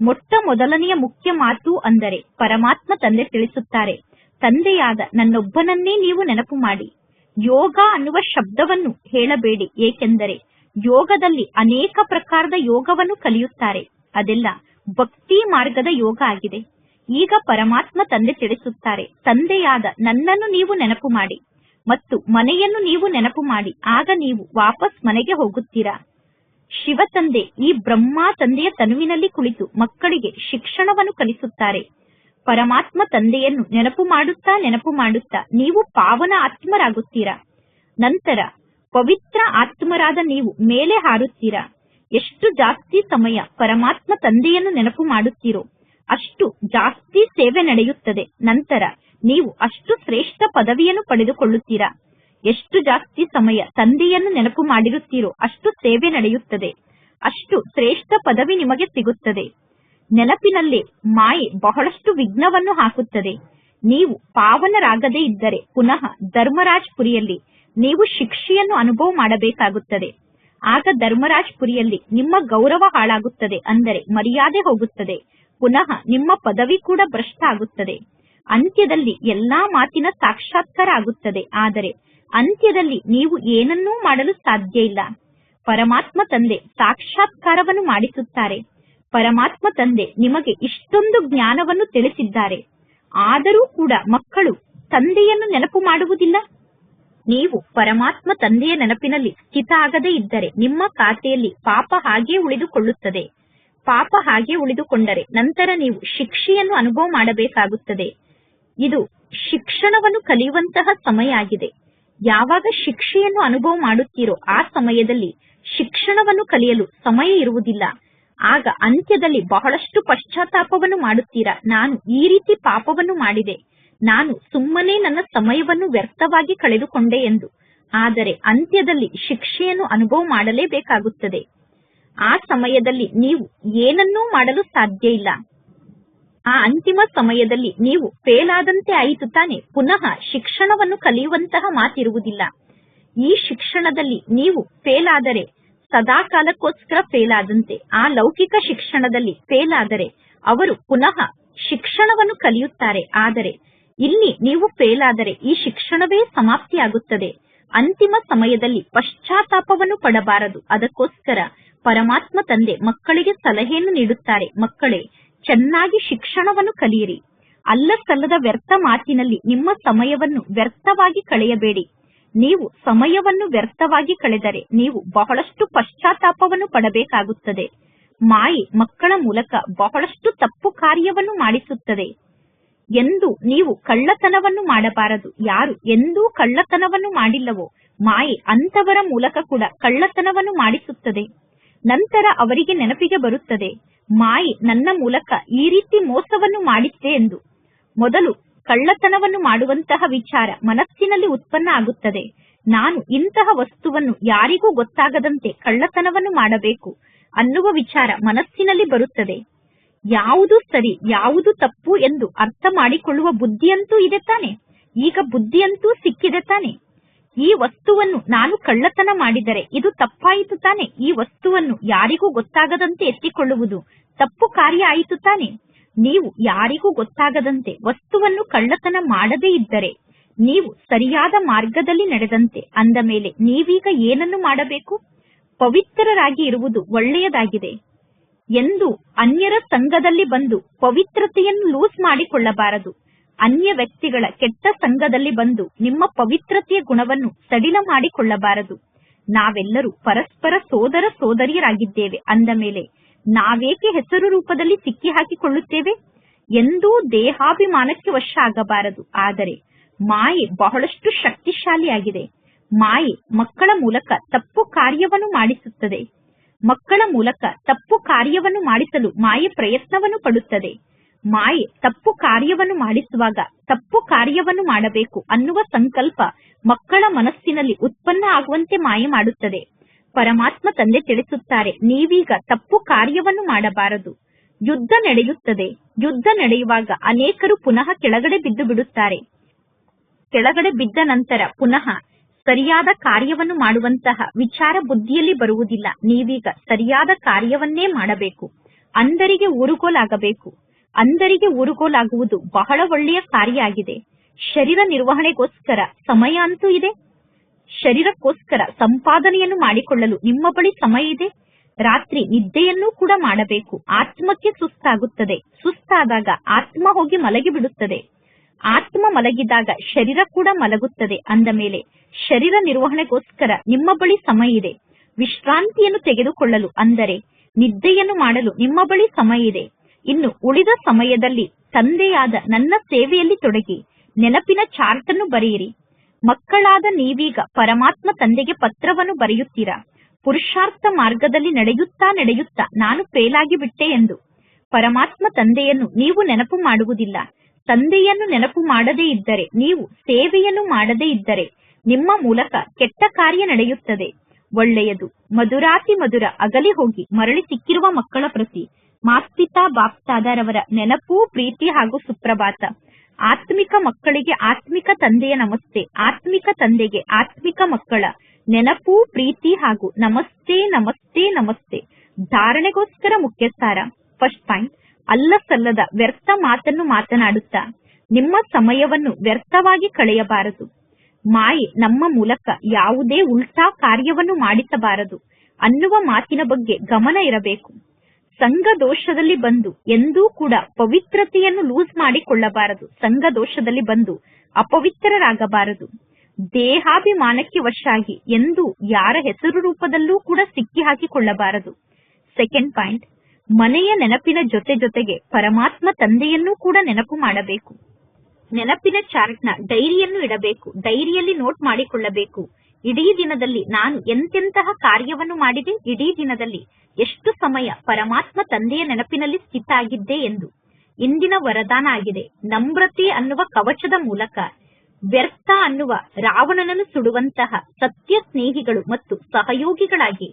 ಮೊಟ್ಟ ಮೊದಲನೆಯ ಮುಖ್ಯ ಮಾತು ಅಂದರೆ ಪರಮಾತ್ಮ ತಂದೆ ತಿಳಿಸುತ್ತಾರೆ, ತಂದೆಯಾದ ನನ್ನೊಬ್ಬನನ್ನೇ ನೀವು ನೆನಪು ಮಾಡಿ. ಯೋಗ ಅನ್ನುವ ಶಬ್ದವನ್ನು ಹೇಳಬೇಡಿ, ಏಕೆಂದರೆ ಯೋಗದಲ್ಲಿ ಅನೇಕ ಪ್ರಕಾರದ ಯೋಗವನ್ನು ಕಲಿಯುತ್ತಾರೆ. ಅದೆಲ್ಲ ಭಕ್ತಿ ಮಾರ್ಗದ ಯೋಗ ಆಗಿದೆ. ಈಗ ಪರಮಾತ್ಮ ತಂದೆ ತಿಳಿಸುತ್ತಾರೆ, ತಂದೆಯಾದ ನನ್ನನ್ನು ನೀವು ನೆನಪು ಮಾಡಿ ಮತ್ತು ಮನೆಯನ್ನು ನೀವು ನೆನಪು ಮಾಡಿ, ಆಗ ನೀವು ವಾಪಸ್ ಮನೆಗೆ ಹೋಗುತ್ತೀರಾ. ಶಿವ ತಂದೆ ಈ ಬ್ರಹ್ಮ ತಂದೆಯ ತನುವಿನಲ್ಲಿ ಕುಳಿತು ಮಕ್ಕಳಿಗೆ ಶಿಕ್ಷಣವನ್ನು ಕಲಿಸುತ್ತಾರೆ. ಪರಮಾತ್ಮ ತಂದೆಯನ್ನು ನೆನಪು ಮಾಡುತ್ತಾ ನೀವು ಪಾವನ ಆತ್ಮರಾಗುತ್ತೀರಾ. ನಂತರ ಪವಿತ್ರ ಆತ್ಮರಾದ ನೀವು ಮೇಲೆ ಹಾರುತ್ತೀರಾ. ಎಷ್ಟು ಜಾಸ್ತಿ ಸಮಯ ಪರಮಾತ್ಮ ತಂದೆಯನ್ನು ನೆನಪು ಮಾಡುತ್ತೀರೋ ಅಷ್ಟು ಜಾಸ್ತಿ ಸೇವೆ ನಡೆಯುತ್ತದೆ. ನಂತರ ನೀವು ಅಷ್ಟು ಶ್ರೇಷ್ಠ ಪದವಿಯನ್ನು ಪಡೆದುಕೊಳ್ಳುತ್ತೀರಾ. ಎಷ್ಟು ಜಾಸ್ತಿ ಸಮಯ ತಂದೆಯನ್ನು ನೆನಪು ಮಾಡಿರುತ್ತೀರೋ ಅಷ್ಟು ಸೇವೆ ನಡೆಯುತ್ತದೆ, ಅಷ್ಟು ಶ್ರೇಷ್ಠ ಪದವಿ ನಿಮಗೆ ಸಿಗುತ್ತದೆ. ನೆನಪಿನಲ್ಲೇ ಮಾಯೆ ಬಹಳಷ್ಟು ವಿಘ್ನವನ್ನು ಹಾಕುತ್ತದೆ. ನೀವು ಪಾವನರಾಗದೇ ಇದ್ದರೆ ಪುನಃ ಧರ್ಮರಾಜ್ಪುರಿಯಲ್ಲಿ ನೀವು ಶಿಕ್ಷೆಯನ್ನು ಅನುಭವ ಮಾಡಬೇಕಾಗುತ್ತದೆ. ಆಗ ಧರ್ಮರಾಜ್ಪುರಿಯಲ್ಲಿ ನಿಮ್ಮ ಗೌರವ ಹಾಳಾಗುತ್ತದೆ, ಅಂದರೆ ಮರ್ಯಾದೆ ಹೋಗುತ್ತದೆ. ಪುನಃ ನಿಮ್ಮ ಪದವಿ ಕೂಡ ಭ್ರಷ್ಟ ಆಗುತ್ತದೆ. ಅಂತ್ಯದಲ್ಲಿ ಎಲ್ಲಾ ಮಾತಿನ ಸಾಕ್ಷಾತ್ಕಾರ ಆಗುತ್ತದೆ, ಆದರೆ ಅಂತ್ಯದಲ್ಲಿ ನೀವು ಏನನ್ನೂ ಮಾಡಲು ಸಾಧ್ಯ ಇಲ್ಲ. ಪರಮಾತ್ಮ ತಂದೆ ಸಾಕ್ಷಾತ್ಕಾರವನ್ನು ಮಾಡಿಸುತ್ತಾರೆ. ಪರಮಾತ್ಮ ತಂದೆ ನಿಮಗೆ ಇಷ್ಟೊಂದು ಜ್ಞಾನವನ್ನು ತಿಳಿಸಿದ್ದಾರೆ. ಆದರೂ ಕೂಡ ಮಕ್ಕಳು ತಂದೆಯನ್ನು ನೆನಪು ಮಾಡುವುದಿಲ್ಲ. ನೀವು ಪರಮಾತ್ಮ ತಂದೆಯ ನೆನಪಿನಲ್ಲಿ ಸ್ಥಿತ ಆಗದೇ ಇದ್ದರೆ ನಿಮ್ಮ ಖಾತೆಯಲ್ಲಿ ಪಾಪ ಹಾಗೇ ಉಳಿದುಕೊಳ್ಳುತ್ತದೆ. ಪಾಪ ಹಾಗೆ ಉಳಿದುಕೊಂಡರೆ ನಂತರ ನೀವು ಶಿಕ್ಷೆಯನ್ನು ಅನುಭವ ಮಾಡಬೇಕಾಗುತ್ತದೆ. ಇದು ಶಿಕ್ಷಣವನ್ನು ಕಲಿಯುವಂತಹ ಸಮಯ ಆಗಿದೆ. ಯಾವಾಗ ಶಿಕ್ಷೆಯನ್ನು ಅನುಭವ ಮಾಡುತ್ತೀರೋ ಆ ಸಮಯದಲ್ಲಿ ಶಿಕ್ಷಣವನ್ನು ಕಲಿಯಲು ಸಮಯ ಇರುವುದಿಲ್ಲ. ಆಗ ಅಂತ್ಯದಲ್ಲಿ ಬಹಳಷ್ಟು ಪಶ್ಚಾತ್ತಾಪವನ್ನು ಮಾಡುತ್ತೀರಾ. ನಾನು ಈ ರೀತಿ ಪಾಪವನ್ನು ಮಾಡಿದೆ, ನಾನು ಸುಮ್ಮನೆ ನನ್ನ ಸಮಯವನ್ನು ವ್ಯರ್ಥವಾಗಿ ಕಳೆದುಕೊಂಡೆ ಎಂದು. ಆದರೆ ಅಂತ್ಯದಲ್ಲಿ ಶಿಕ್ಷೆಯನ್ನು ಅನುಭವ ಮಾಡಲೇಬೇಕಾಗುತ್ತದೆ. ಆ ಸಮಯದಲ್ಲಿ ನೀವು ಏನನ್ನೂ ಮಾಡಲು ಸಾಧ್ಯ ಇಲ್ಲ. ಆ ಅಂತಿಮ ಸಮಯದಲ್ಲಿ ನೀವು ಫೇಲ್ ಆದಂತೆ ಆಯಿತು ತಾನೆ. ಪುನಃ ಶಿಕ್ಷಣವನ್ನು ಕಲಿಯುವಂತಹ ಮಾತಿರುವುದಿಲ್ಲ. ಈ ಶಿಕ್ಷಣದಲ್ಲಿ ನೀವು ಫೇಲ್ ಆದರೆ ಸದಾ ಕಾಲಕ್ಕೋಸ್ಕರ ಫೇಲ್ ಆದಂತೆ. ಆ ಲೌಕಿಕ ಶಿಕ್ಷಣದಲ್ಲಿ ಫೇಲ್ ಆದರೆ ಅವರು ಪುನಃ ಶಿಕ್ಷಣವನ್ನು ಕಲಿಯುತ್ತಾರೆ. ಆದರೆ ಇಲ್ಲಿ ನೀವು ಫೇಲ್ ಆದರೆ ಈ ಶಿಕ್ಷಣವೇ ಸಮಾಪ್ತಿಯಾಗುತ್ತದೆ. ಅಂತಿಮ ಸಮಯದಲ್ಲಿ ಪಶ್ಚಾತ್ತಾಪವನ್ನು ಪಡಬಾರದು. ಅದಕ್ಕೋಸ್ಕರ ಪರಮಾತ್ಮ ತಂದೆ ಮಕ್ಕಳಿಗೆ ಸಲಹೆಯನ್ನು ನೀಡುತ್ತಾರೆ. ಮಕ್ಕಳೇ, ಚೆನ್ನಾಗಿ ಶಿಕ್ಷಣವನ್ನು ಕಲಿಯಿರಿ. ಅಲ್ಲ ಸಲ್ಲದ ವ್ಯರ್ಥ ಮಾತಿನಲ್ಲಿ ನಿಮ್ಮ ಸಮಯವನ್ನು ವ್ಯರ್ಥವಾಗಿ ಕಳೆಯಬೇಡಿ. ನೀವು ಸಮಯವನ್ನು ವ್ಯರ್ಥವಾಗಿ ಕಳೆದರೆ ನೀವು ಬಹಳಷ್ಟು ಪಶ್ಚಾತ್ತಾಪವನ್ನು ಪಡಬೇಕಾಗುತ್ತದೆ. ಮಾಯೆ ಮಕ್ಕಳ ಮೂಲಕ ಬಹಳಷ್ಟು ತಪ್ಪು ಕಾರ್ಯವನ್ನು ಮಾಡಿಸುತ್ತದೆ. ಎಂದು ನೀವು ಕಳ್ಳತನವನ್ನು ಮಾಡಬಾರದು. ಯಾರು ಎಂದೂ ಕಳ್ಳತನವನ್ನು ಮಾಡಿಲ್ಲವೋ ಮಾಯೆ ಅಂತವರ ಮೂಲಕ ಕೂಡ ಕಳ್ಳತನವನ್ನು ಮಾಡಿಸುತ್ತದೆ. ನಂತರ ಅವರಿಗೆ ನೆನಪಿಗೆ ಬರುತ್ತದೆ, ಮಾಯೆ ನನ್ನ ಮೂಲಕ ಈ ರೀತಿ ಮೋಸವನ್ನು ಮಾಡಿದ್ದೆ ಎಂದು. ಮೊದಲು ಕಳ್ಳತನವನ್ನು ಮಾಡುವಂತಹ ವಿಚಾರ ಮನಸ್ಸಿನಲ್ಲಿ ಉತ್ಪನ್ನ ಆಗುತ್ತದೆ. ನಾನು ಇಂತಹ ವಸ್ತುವನ್ನು ಯಾರಿಗೂ ಗೊತ್ತಾಗದಂತೆ ಕಳ್ಳತನವನ್ನು ಮಾಡಬೇಕು ಅನ್ನುವ ವಿಚಾರ ಮನಸ್ಸಿನಲ್ಲಿ ಬರುತ್ತದೆ. ಯಾವುದು ಸರಿ ಯಾವುದು ತಪ್ಪು ಎಂದು ಅರ್ಥ ಮಾಡಿಕೊಳ್ಳುವ ಬುದ್ಧಿಯಂತೂ ಇದೆ ತಾನೆ. ಈಗ ಬುದ್ಧಿಯಂತೂ ಸಿಕ್ಕಿದೆ ತಾನೆ. ಈ ವಸ್ತುವನ್ನು ನಾನು ಕಳ್ಳತನ ಮಾಡಿದರೆ ಇದು ತಪ್ಪಾಯಿತು ತಾನೆ. ಈ ವಸ್ತುವನ್ನು ಯಾರಿಗೂ ಗೊತ್ತಾಗದಂತೆ ಎತ್ತಿಕೊಳ್ಳುವುದು ತಪ್ಪು ಕಾರ್ಯ ಆಯಿತು ತಾನೆ. ನೀವು ಯಾರಿಗೂ ಗೊತ್ತಾಗದಂತೆ ವಸ್ತುವನ್ನು ಕಳ್ಳತನ ಮಾಡದೇ ಇದ್ದರೆ ನೀವು ಸರಿಯಾದ ಮಾರ್ಗದಲ್ಲಿ ನಡೆದಂತೆ. ಅಂದ ಮೇಲೆ ನೀವೀಗ ಏನನ್ನು ಮಾಡಬೇಕು? ಪವಿತ್ರರಾಗಿ ಇರುವುದು ಒಳ್ಳೆಯದಾಗಿದೆ ಎಂದು ಅನ್ಯರ ಸಂಘದಲ್ಲಿ ಬಂದು ಪವಿತ್ರತೆಯನ್ನು ಲೂಸ್ ಮಾಡಿಕೊಳ್ಳಬಾರದು. ಅನ್ಯ ವ್ಯಕ್ತಿಗಳ ಕೆಟ್ಟ ಸಂಘದಲ್ಲಿ ಬಂದು ನಿಮ್ಮ ಪವಿತ್ರತೆಯ ಗುಣವನ್ನು ಸಡಿಲ ಮಾಡಿಕೊಳ್ಳಬಾರದು. ನಾವೆಲ್ಲರೂ ಪರಸ್ಪರ ಸೋದರ ಸೋದರಿಯರಾಗಿದ್ದೇವೆ. ಅಂದ ಮೇಲೆ ನಾವೇಕೆ ಹೆಸರು ರೂಪದಲ್ಲಿ ಸಿಕ್ಕಿ ಹಾಕಿಕೊಳ್ಳುತ್ತೇವೆ? ಎಂದೂ ದೇಹಾಭಿಮಾನಕ್ಕೆ ವಶ ಆಗಬಾರದು. ಆದರೆ ಮಾಯೆ ಬಹಳಷ್ಟು ಶಕ್ತಿಶಾಲಿಯಾಗಿದೆ. ಮಾಯೆ ಮಕ್ಕಳ ಮೂಲಕ ತಪ್ಪು ಕಾರ್ಯವನ್ನು ಮಾಡಿಸುತ್ತದೆ. ಮಕ್ಕಳ ಮೂಲಕ ತಪ್ಪು ಕಾರ್ಯವನ್ನು ಮಾಡಿಸಲು ಮಾಯೆ ಪ್ರಯತ್ನವನ್ನು ಪಡುತ್ತದೆ. ಮಾಯೆ ತಪ್ಪು ಕಾರ್ಯವನ್ನು ಮಾಡಿಸುವಾಗ ತಪ್ಪು ಕಾರ್ಯವನ್ನು ಮಾಡಬೇಕು ಅನ್ನುವ ಸಂಕಲ್ಪ ಮಕ್ಕಳ ಮನಸ್ಸಿನಲ್ಲಿ ಉತ್ಪನ್ನ ಆಗುವಂತೆ ಮಾಯೆ ಮಾಡುತ್ತದೆ. ಪರಮಾತ್ಮ ತಂದೆ ತಿಳಿಸುತ್ತಾರೆ, ನೀವೀಗ ತಪ್ಪು ಕಾರ್ಯವನ್ನು ಮಾಡಬಾರದು. ಯುದ್ಧ ನಡೆಯುತ್ತದೆ. ಯುದ್ಧ ನಡೆಯುವಾಗ ಅನೇಕರು ಪುನಃ ಕೆಳಗಡೆ ಬಿದ್ದು ಬಿಡುತ್ತಾರೆ. ಕೆಳಗಡೆ ಬಿದ್ದ ನಂತರ ಪುನಃ ಸರಿಯಾದ ಕಾರ್ಯವನ್ನು ಮಾಡುವಂತಹ ವಿಚಾರ ಬುದ್ಧಿಯಲ್ಲಿ ಬರುವುದಿಲ್ಲ. ನೀವೀಗ ಸರಿಯಾದ ಕಾರ್ಯವನ್ನೇ ಮಾಡಬೇಕು. ಅಂಧರಿಗೆ ಊರುಗೋಲಾಗಬೇಕು. ಅಂಧರಿಗೆ ಊರುಗೋಲಾಗುವುದು ಬಹಳ ಒಳ್ಳೆಯ ಕಾರ್ಯ ಆಗಿದೆ. ಶರೀರ ನಿರ್ವಹಣೆಗೋಸ್ಕರ ಸಮಯ ಅಂತೂ ಇದೆ. ಶರೀರಕ್ಕೋಸ್ಕರ ಸಂಪಾದನೆಯನ್ನು ಮಾಡಿಕೊಳ್ಳಲು ನಿಮ್ಮ ಬಳಿ ಸಮಯ ಇದೆ. ರಾತ್ರಿ ನಿದ್ದೆಯನ್ನೂ ಕೂಡ ಮಾಡಬೇಕು. ಆತ್ಮಕ್ಕೆ ಸುಸ್ತಾಗುತ್ತದೆ. ಸುಸ್ತಾದಾಗ ಆತ್ಮ ಹೋಗಿ ಮಲಗಿ ಬಿಡುತ್ತದೆ. ಆತ್ಮ ಮಲಗಿದಾಗ ಶರೀರ ಕೂಡ ಮಲಗುತ್ತದೆ. ಅಂದ ಮೇಲೆ ಶರೀರ ನಿರ್ವಹಣೆಗೋಸ್ಕರ ನಿಮ್ಮ ಬಳಿ ಸಮಯ ಇದೆ. ವಿಶ್ರಾಂತಿಯನ್ನು ತೆಗೆದುಕೊಳ್ಳಲು ಅಂದರೆ ನಿದ್ದೆಯನ್ನು ಮಾಡಲು ನಿಮ್ಮ ಬಳಿ ಸಮಯ ಇದೆ. ಇನ್ನು ಉಳಿದ ಸಮಯದಲ್ಲಿ ತಂದೆಯಾದ ನನ್ನ ಸೇವೆಯಲ್ಲಿ ತೊಡಗಿ ನೆನಪಿನ ಚಾರ್ಟ್ ಅನ್ನು ಬರೆಯಿರಿ. ಮಕ್ಕಳಾದ ನೀವೀಗ ಪರಮಾತ್ಮ ತಂದೆಗೆ ಪತ್ರವನ್ನು ಬರೆಯುತ್ತೀರಾ. ಪುರುಷಾರ್ಥ ಮಾರ್ಗದಲ್ಲಿ ನಡೆಯುತ್ತಾ ನಾನು ಫೇಲಾಗಿ ಬಿಟ್ಟೆ ಎಂದು. ಪರಮಾತ್ಮ ತಂದೆಯನ್ನು ನೀವು ನೆನಪು ಮಾಡುವುದಿಲ್ಲ. ತಂದೆಯನ್ನು ನೆನಪು ಮಾಡದೇ ಇದ್ದರೆ, ನೀವು ಸೇವೆಯನ್ನು ಮಾಡದೇ ಇದ್ದರೆ ನಿಮ್ಮ ಮೂಲಕ ಕೆಟ್ಟ ಕಾರ್ಯ ನಡೆಯುತ್ತದೆ. ಒಳ್ಳೆಯದು. ಮಧುರಾತಿ ಮಧುರ ಅಗಲಿ ಹೋಗಿ ಮರಳಿ ಸಿಕ್ಕಿರುವ ಮಕ್ಕಳ ಪ್ರತಿ ಮಾಸ್ಪಿತಾ ಬಾಪ್ತಾದರವರ ನೆನಪು, ಪ್ರೀತಿ ಹಾಗೂ ಸುಪ್ರಭಾತ. ಆತ್ಮಿಕ ಮಕ್ಕಳಿಗೆ ಆತ್ಮಿಕ ತಂದೆಯ ನಮಸ್ತೆ. ಆತ್ಮಿಕ ತಂದೆಗೆ ಆತ್ಮಿಕ ಮಕ್ಕಳ ನೆನಪು, ಪ್ರೀತಿ ಹಾಗೂ ನಮಸ್ತೆ ನಮಸ್ತೆ ನಮಸ್ತೆ. ಧಾರಣೆಗೋಸ್ಕರ ಮುಖ್ಯ ಸಾರ. ಫಸ್ಟ್ ಪಾಯಿಂಟ್, ಅಲ್ಲ ಸಲ್ಲದ ವ್ಯರ್ಥ ಮಾತನ್ನು ಮಾತನಾಡುತ್ತಾ ನಿಮ್ಮ ಸಮಯವನ್ನು ವ್ಯರ್ಥವಾಗಿ ಕಳೆಯಬಾರದು. ಮಾಯೆ ನಮ್ಮ ಮೂಲಕ ಯಾವುದೇ ಉಲ್ಟಾ ಕಾರ್ಯವನ್ನು ಮಾಡಿಸಬಾರದು ಅನ್ನುವ ಮಾತಿನ ಬಗ್ಗೆ ಗಮನ ಇರಬೇಕು. ಸಂಘ ದೋಷದಲ್ಲಿ ಬಂದು ಎಂದೂ ಕೂಡ ಪವಿತ್ರತೆಯನ್ನು ಲೂಸ್ ಮಾಡಿಕೊಳ್ಳಬಾರದು. ಸಂಘ ದೋಷದಲ್ಲಿ ಬಂದು ಅಪವಿತ್ರರಾಗಬಾರದು. ದೇಹಾಭಿಮಾನಕ್ಕೆ ವಶಾಗಿ ಎಂದೂ ಯಾರ ಹೆಸರು ರೂಪದಲ್ಲೂ ಕೂಡ ಸಿಕ್ಕಿ ಹಾಕಿಕೊಳ್ಳಬಾರದು. ಸೆಕೆಂಡ್ ಪಾಯಿಂಟ್, ಮನೆಯ ನೆನಪಿನ ಜೊತೆಗೆ ಪರಮಾತ್ಮ ತಂದೆಯನ್ನೂ ಕೂಡ ನೆನಪು ಮಾಡಬೇಕು. ನೆನಪಿನ ಚಾರ್ಟ್ನ ಡೈರಿಯನ್ನು ಇಡಬೇಕು. ಡೈರಿಯಲ್ಲಿ ನೋಟ್ ಮಾಡಿಕೊಳ್ಳಬೇಕು. ಇಡೀ ದಿನದಲ್ಲಿ ನಾನು ಎಂತೆಂತಹ ಕಾರ್ಯವನ್ನು ಮಾಡಿದೆ, ಇಡೀ ದಿನದಲ್ಲಿ ಎಷ್ಟು ಸಮಯ ಪರಮಾತ್ಮ ತಂದೆಯ ನೆನಪಿನಲ್ಲಿ ಸ್ಥಿತ ಆಗಿದ್ದೆ ಎಂದು. ಇಂದಿನ ವರದಾನ ಆಗಿದೆ, ನಮ್ರತೆ ಅನ್ನುವ ಕವಚದ ಮೂಲಕ ವ್ಯರ್ಥ ಅನ್ನುವ ರಾವಣನನ್ನು ಸುಡುವಂತಹ ಸತ್ಯ ಸ್ನೇಹಿಗಳು ಮತ್ತು ಸಹಯೋಗಿಗಳಾಗಿ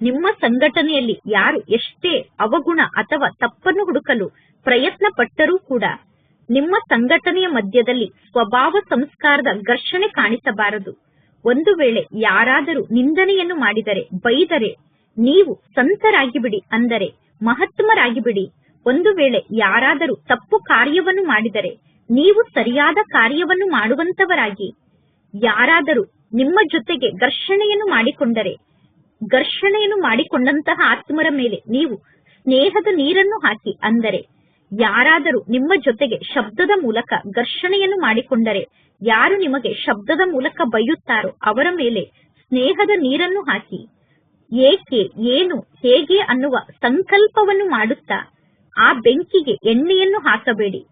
ನಿಮ್ಮ ಸಂಘಟನೆಯಲ್ಲಿ ಯಾರು ಎಷ್ಟೇ ಅವಗುಣ ಅಥವಾ ತಪ್ಪನ್ನು ಹುಡುಕಲು ಪ್ರಯತ್ನ ಪಟ್ಟರೂ ಕೂಡ ನಿಮ್ಮ ಸಂಘಟನೆಯ ಮಧ್ಯದಲ್ಲಿ ಸ್ವಭಾವ ಸಂಸ್ಕಾರದ ಘರ್ಷಣೆ ಕಾಣಿಸಬಾರದು. ಒಂದು ವೇಳೆ ಯಾರಾದರೂ ನಿಂದನೆಯನ್ನು ಮಾಡಿದರೆ, ಬೈದರೆ, ನೀವು ಸಂತರಾಗಿ ಬಿಡಿ, ಅಂದರೆ ಮಹಾತ್ಮರಾಗಿ ಬಿಡಿ. ಒಂದು ವೇಳೆ ಯಾರಾದರೂ ತಪ್ಪು ಕಾರ್ಯವನ್ನು ಮಾಡಿದರೆ ನೀವು ಸರಿಯಾದ ಕಾರ್ಯವನ್ನು ಮಾಡುವಂತವರಾಗಿ, ಯಾರಾದರೂ ನಿಮ್ಮ ಜೊತೆಗೆ ಘರ್ಷಣೆಯನ್ನು ಮಾಡಿಕೊಂಡರೆ, ಘರ್ಷಣೆಯನ್ನು ಮಾಡಿಕೊಂಡಂತಹ ಆತ್ಮರ ಮೇಲೆ ನೀವು ಸ್ನೇಹದ ನೀರನ್ನು ಹಾಕಿ, ಅಂದರೆ ಯಾರಾದರೂ ನಿಮ್ಮ ಜೊತೆಗೆ ಶಬ್ದದ ಮೂಲಕ ಘರ್ಷಣೆಯನ್ನು ಮಾಡಿಕೊಂಡರೆ, ಯಾರು ನಿಮಗೆ ಶಬ್ದದ ಮೂಲಕ ಬೈಯುತ್ತಾರೋ ಅವರ ಮೇಲೆ ಸ್ನೇಹದ ನೀರನ್ನು ಹಾಕಿ. ಏಕೆ, ಏನು, ಹೇಗೆ ಅನ್ನುವ ಸಂಕಲ್ಪವನ್ನು ಮಾಡುತ್ತಾ ಆ ಬೆಂಕಿಗೆ ಎಣ್ಣೆಯನ್ನು ಹಾಕಬೇಡಿ.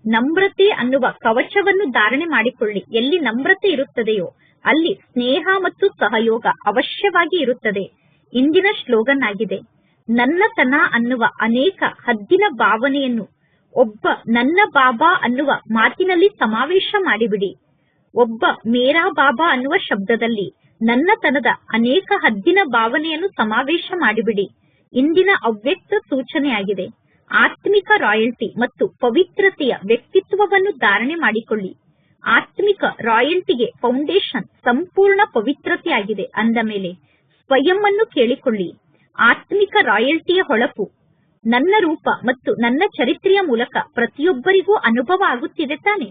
ನಮ್ರತೆ ಅನ್ನುವ ಕವಚವನ್ನು ಧಾರಣೆ ಮಾಡಿಕೊಳ್ಳಿ. ಎಲ್ಲಿ ನಮ್ರತೆ ಇರುತ್ತದೆಯೋ ಅಲ್ಲಿ ಸ್ನೇಹ ಮತ್ತು ಸಹಯೋಗ ಅವಶ್ಯವಾಗಿ ಇರುತ್ತದೆ. ಇಂದಿನ ಸ್ಲೋಗನ್ ಆಗಿದೆ, ನನ್ನತನ ಅನ್ನುವ ಅನೇಕ ಹದ್ದಿನ ಭಾವನೆಯನ್ನು ಒಬ್ಬ ನನ್ನ ಬಾಬಾ ಅನ್ನುವ ಮಾತಿನಲ್ಲಿ ಸಮಾವೇಶ ಮಾಡಿಬಿಡಿ. ಒಬ್ಬ ಮೇರಾ ಬಾಬಾ ಅನ್ನುವ ಶಬ್ದದಲ್ಲಿ ನನ್ನತನದ ಅನೇಕ ಹದ್ದಿನ ಭಾವನೆಯನ್ನು ಸಮಾವೇಶ ಮಾಡಿಬಿಡಿ. ಇಂದಿನ ಅವ್ಯಕ್ತ ಸೂಚನೆಯಾಗಿದೆ. ಆತ್ಮಿಕ ರಾಯಲ್ಟಿ ಮತ್ತು ಪವಿತ್ರತೆಯ ವ್ಯಕ್ತಿತ್ವವನ್ನು ಧಾರಣೆ ಮಾಡಿಕೊಳ್ಳಿ. ಆತ್ಮಿಕ ರಾಯಲ್ಟಿಗೆ ಫೌಂಡೇಶನ್ ಸಂಪೂರ್ಣ ಪವಿತ್ರತೆಯಾಗಿದೆ ಅಂದ ಮೇಲೆ ಸ್ವಯಂ ಅನ್ನು ಕೇಳಿಕೊಳ್ಳಿ. ಆತ್ಮಿಕ ರಾಯಲ್ಟಿಯ ಹೊಳಪು ನನ್ನ ರೂಪ ಮತ್ತು ನನ್ನ ಚರಿತ್ರೆಯ ಮೂಲಕ ಪ್ರತಿಯೊಬ್ಬರಿಗೂ ಅನುಭವ ಆಗುತ್ತಿದೆ ತಾನೆ.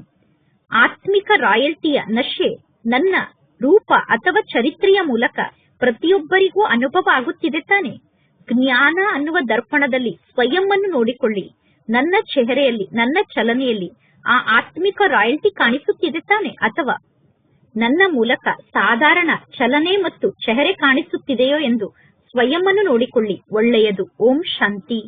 ಆತ್ಮಿಕ ರಾಯಲ್ಟಿಯ ನಶೆ ನನ್ನ ರೂಪ ಅಥವಾ ಚರಿತ್ರೆಯ ಮೂಲಕ ಪ್ರತಿಯೊಬ್ಬರಿಗೂ ಅನುಭವ ಆಗುತ್ತಿದೆ ತಾನೆ. ಜ್ಞಾನ ಅನ್ನುವ ದರ್ಪಣದಲ್ಲಿ ಸ್ವಯಂ ಅನ್ನು ನೋಡಿಕೊಳ್ಳಿ. ನನ್ನ ಚೆಹರೆಯಲ್ಲಿ, ನನ್ನ ಚಲನೆಯಲ್ಲಿ ಆ ಆತ್ಮಿಕ ರಾಯಲ್ಟಿ ಕಾಣಿಸುತ್ತಿದೆ ತಾನೆ, ಅಥವಾ ನನ್ನ ಮೂಲಕ ಸಾಧಾರಣ ಚಲನೆ ಮತ್ತು ಚೆಹರೆ ಕಾಣಿಸುತ್ತಿದೆಯೋ ಎಂದು ಸ್ವಯಂ ಅನ್ನು ನೋಡಿಕೊಳ್ಳಿ. ಒಳ್ಳೆಯದು. ಓಂ ಶಾಂತಿ.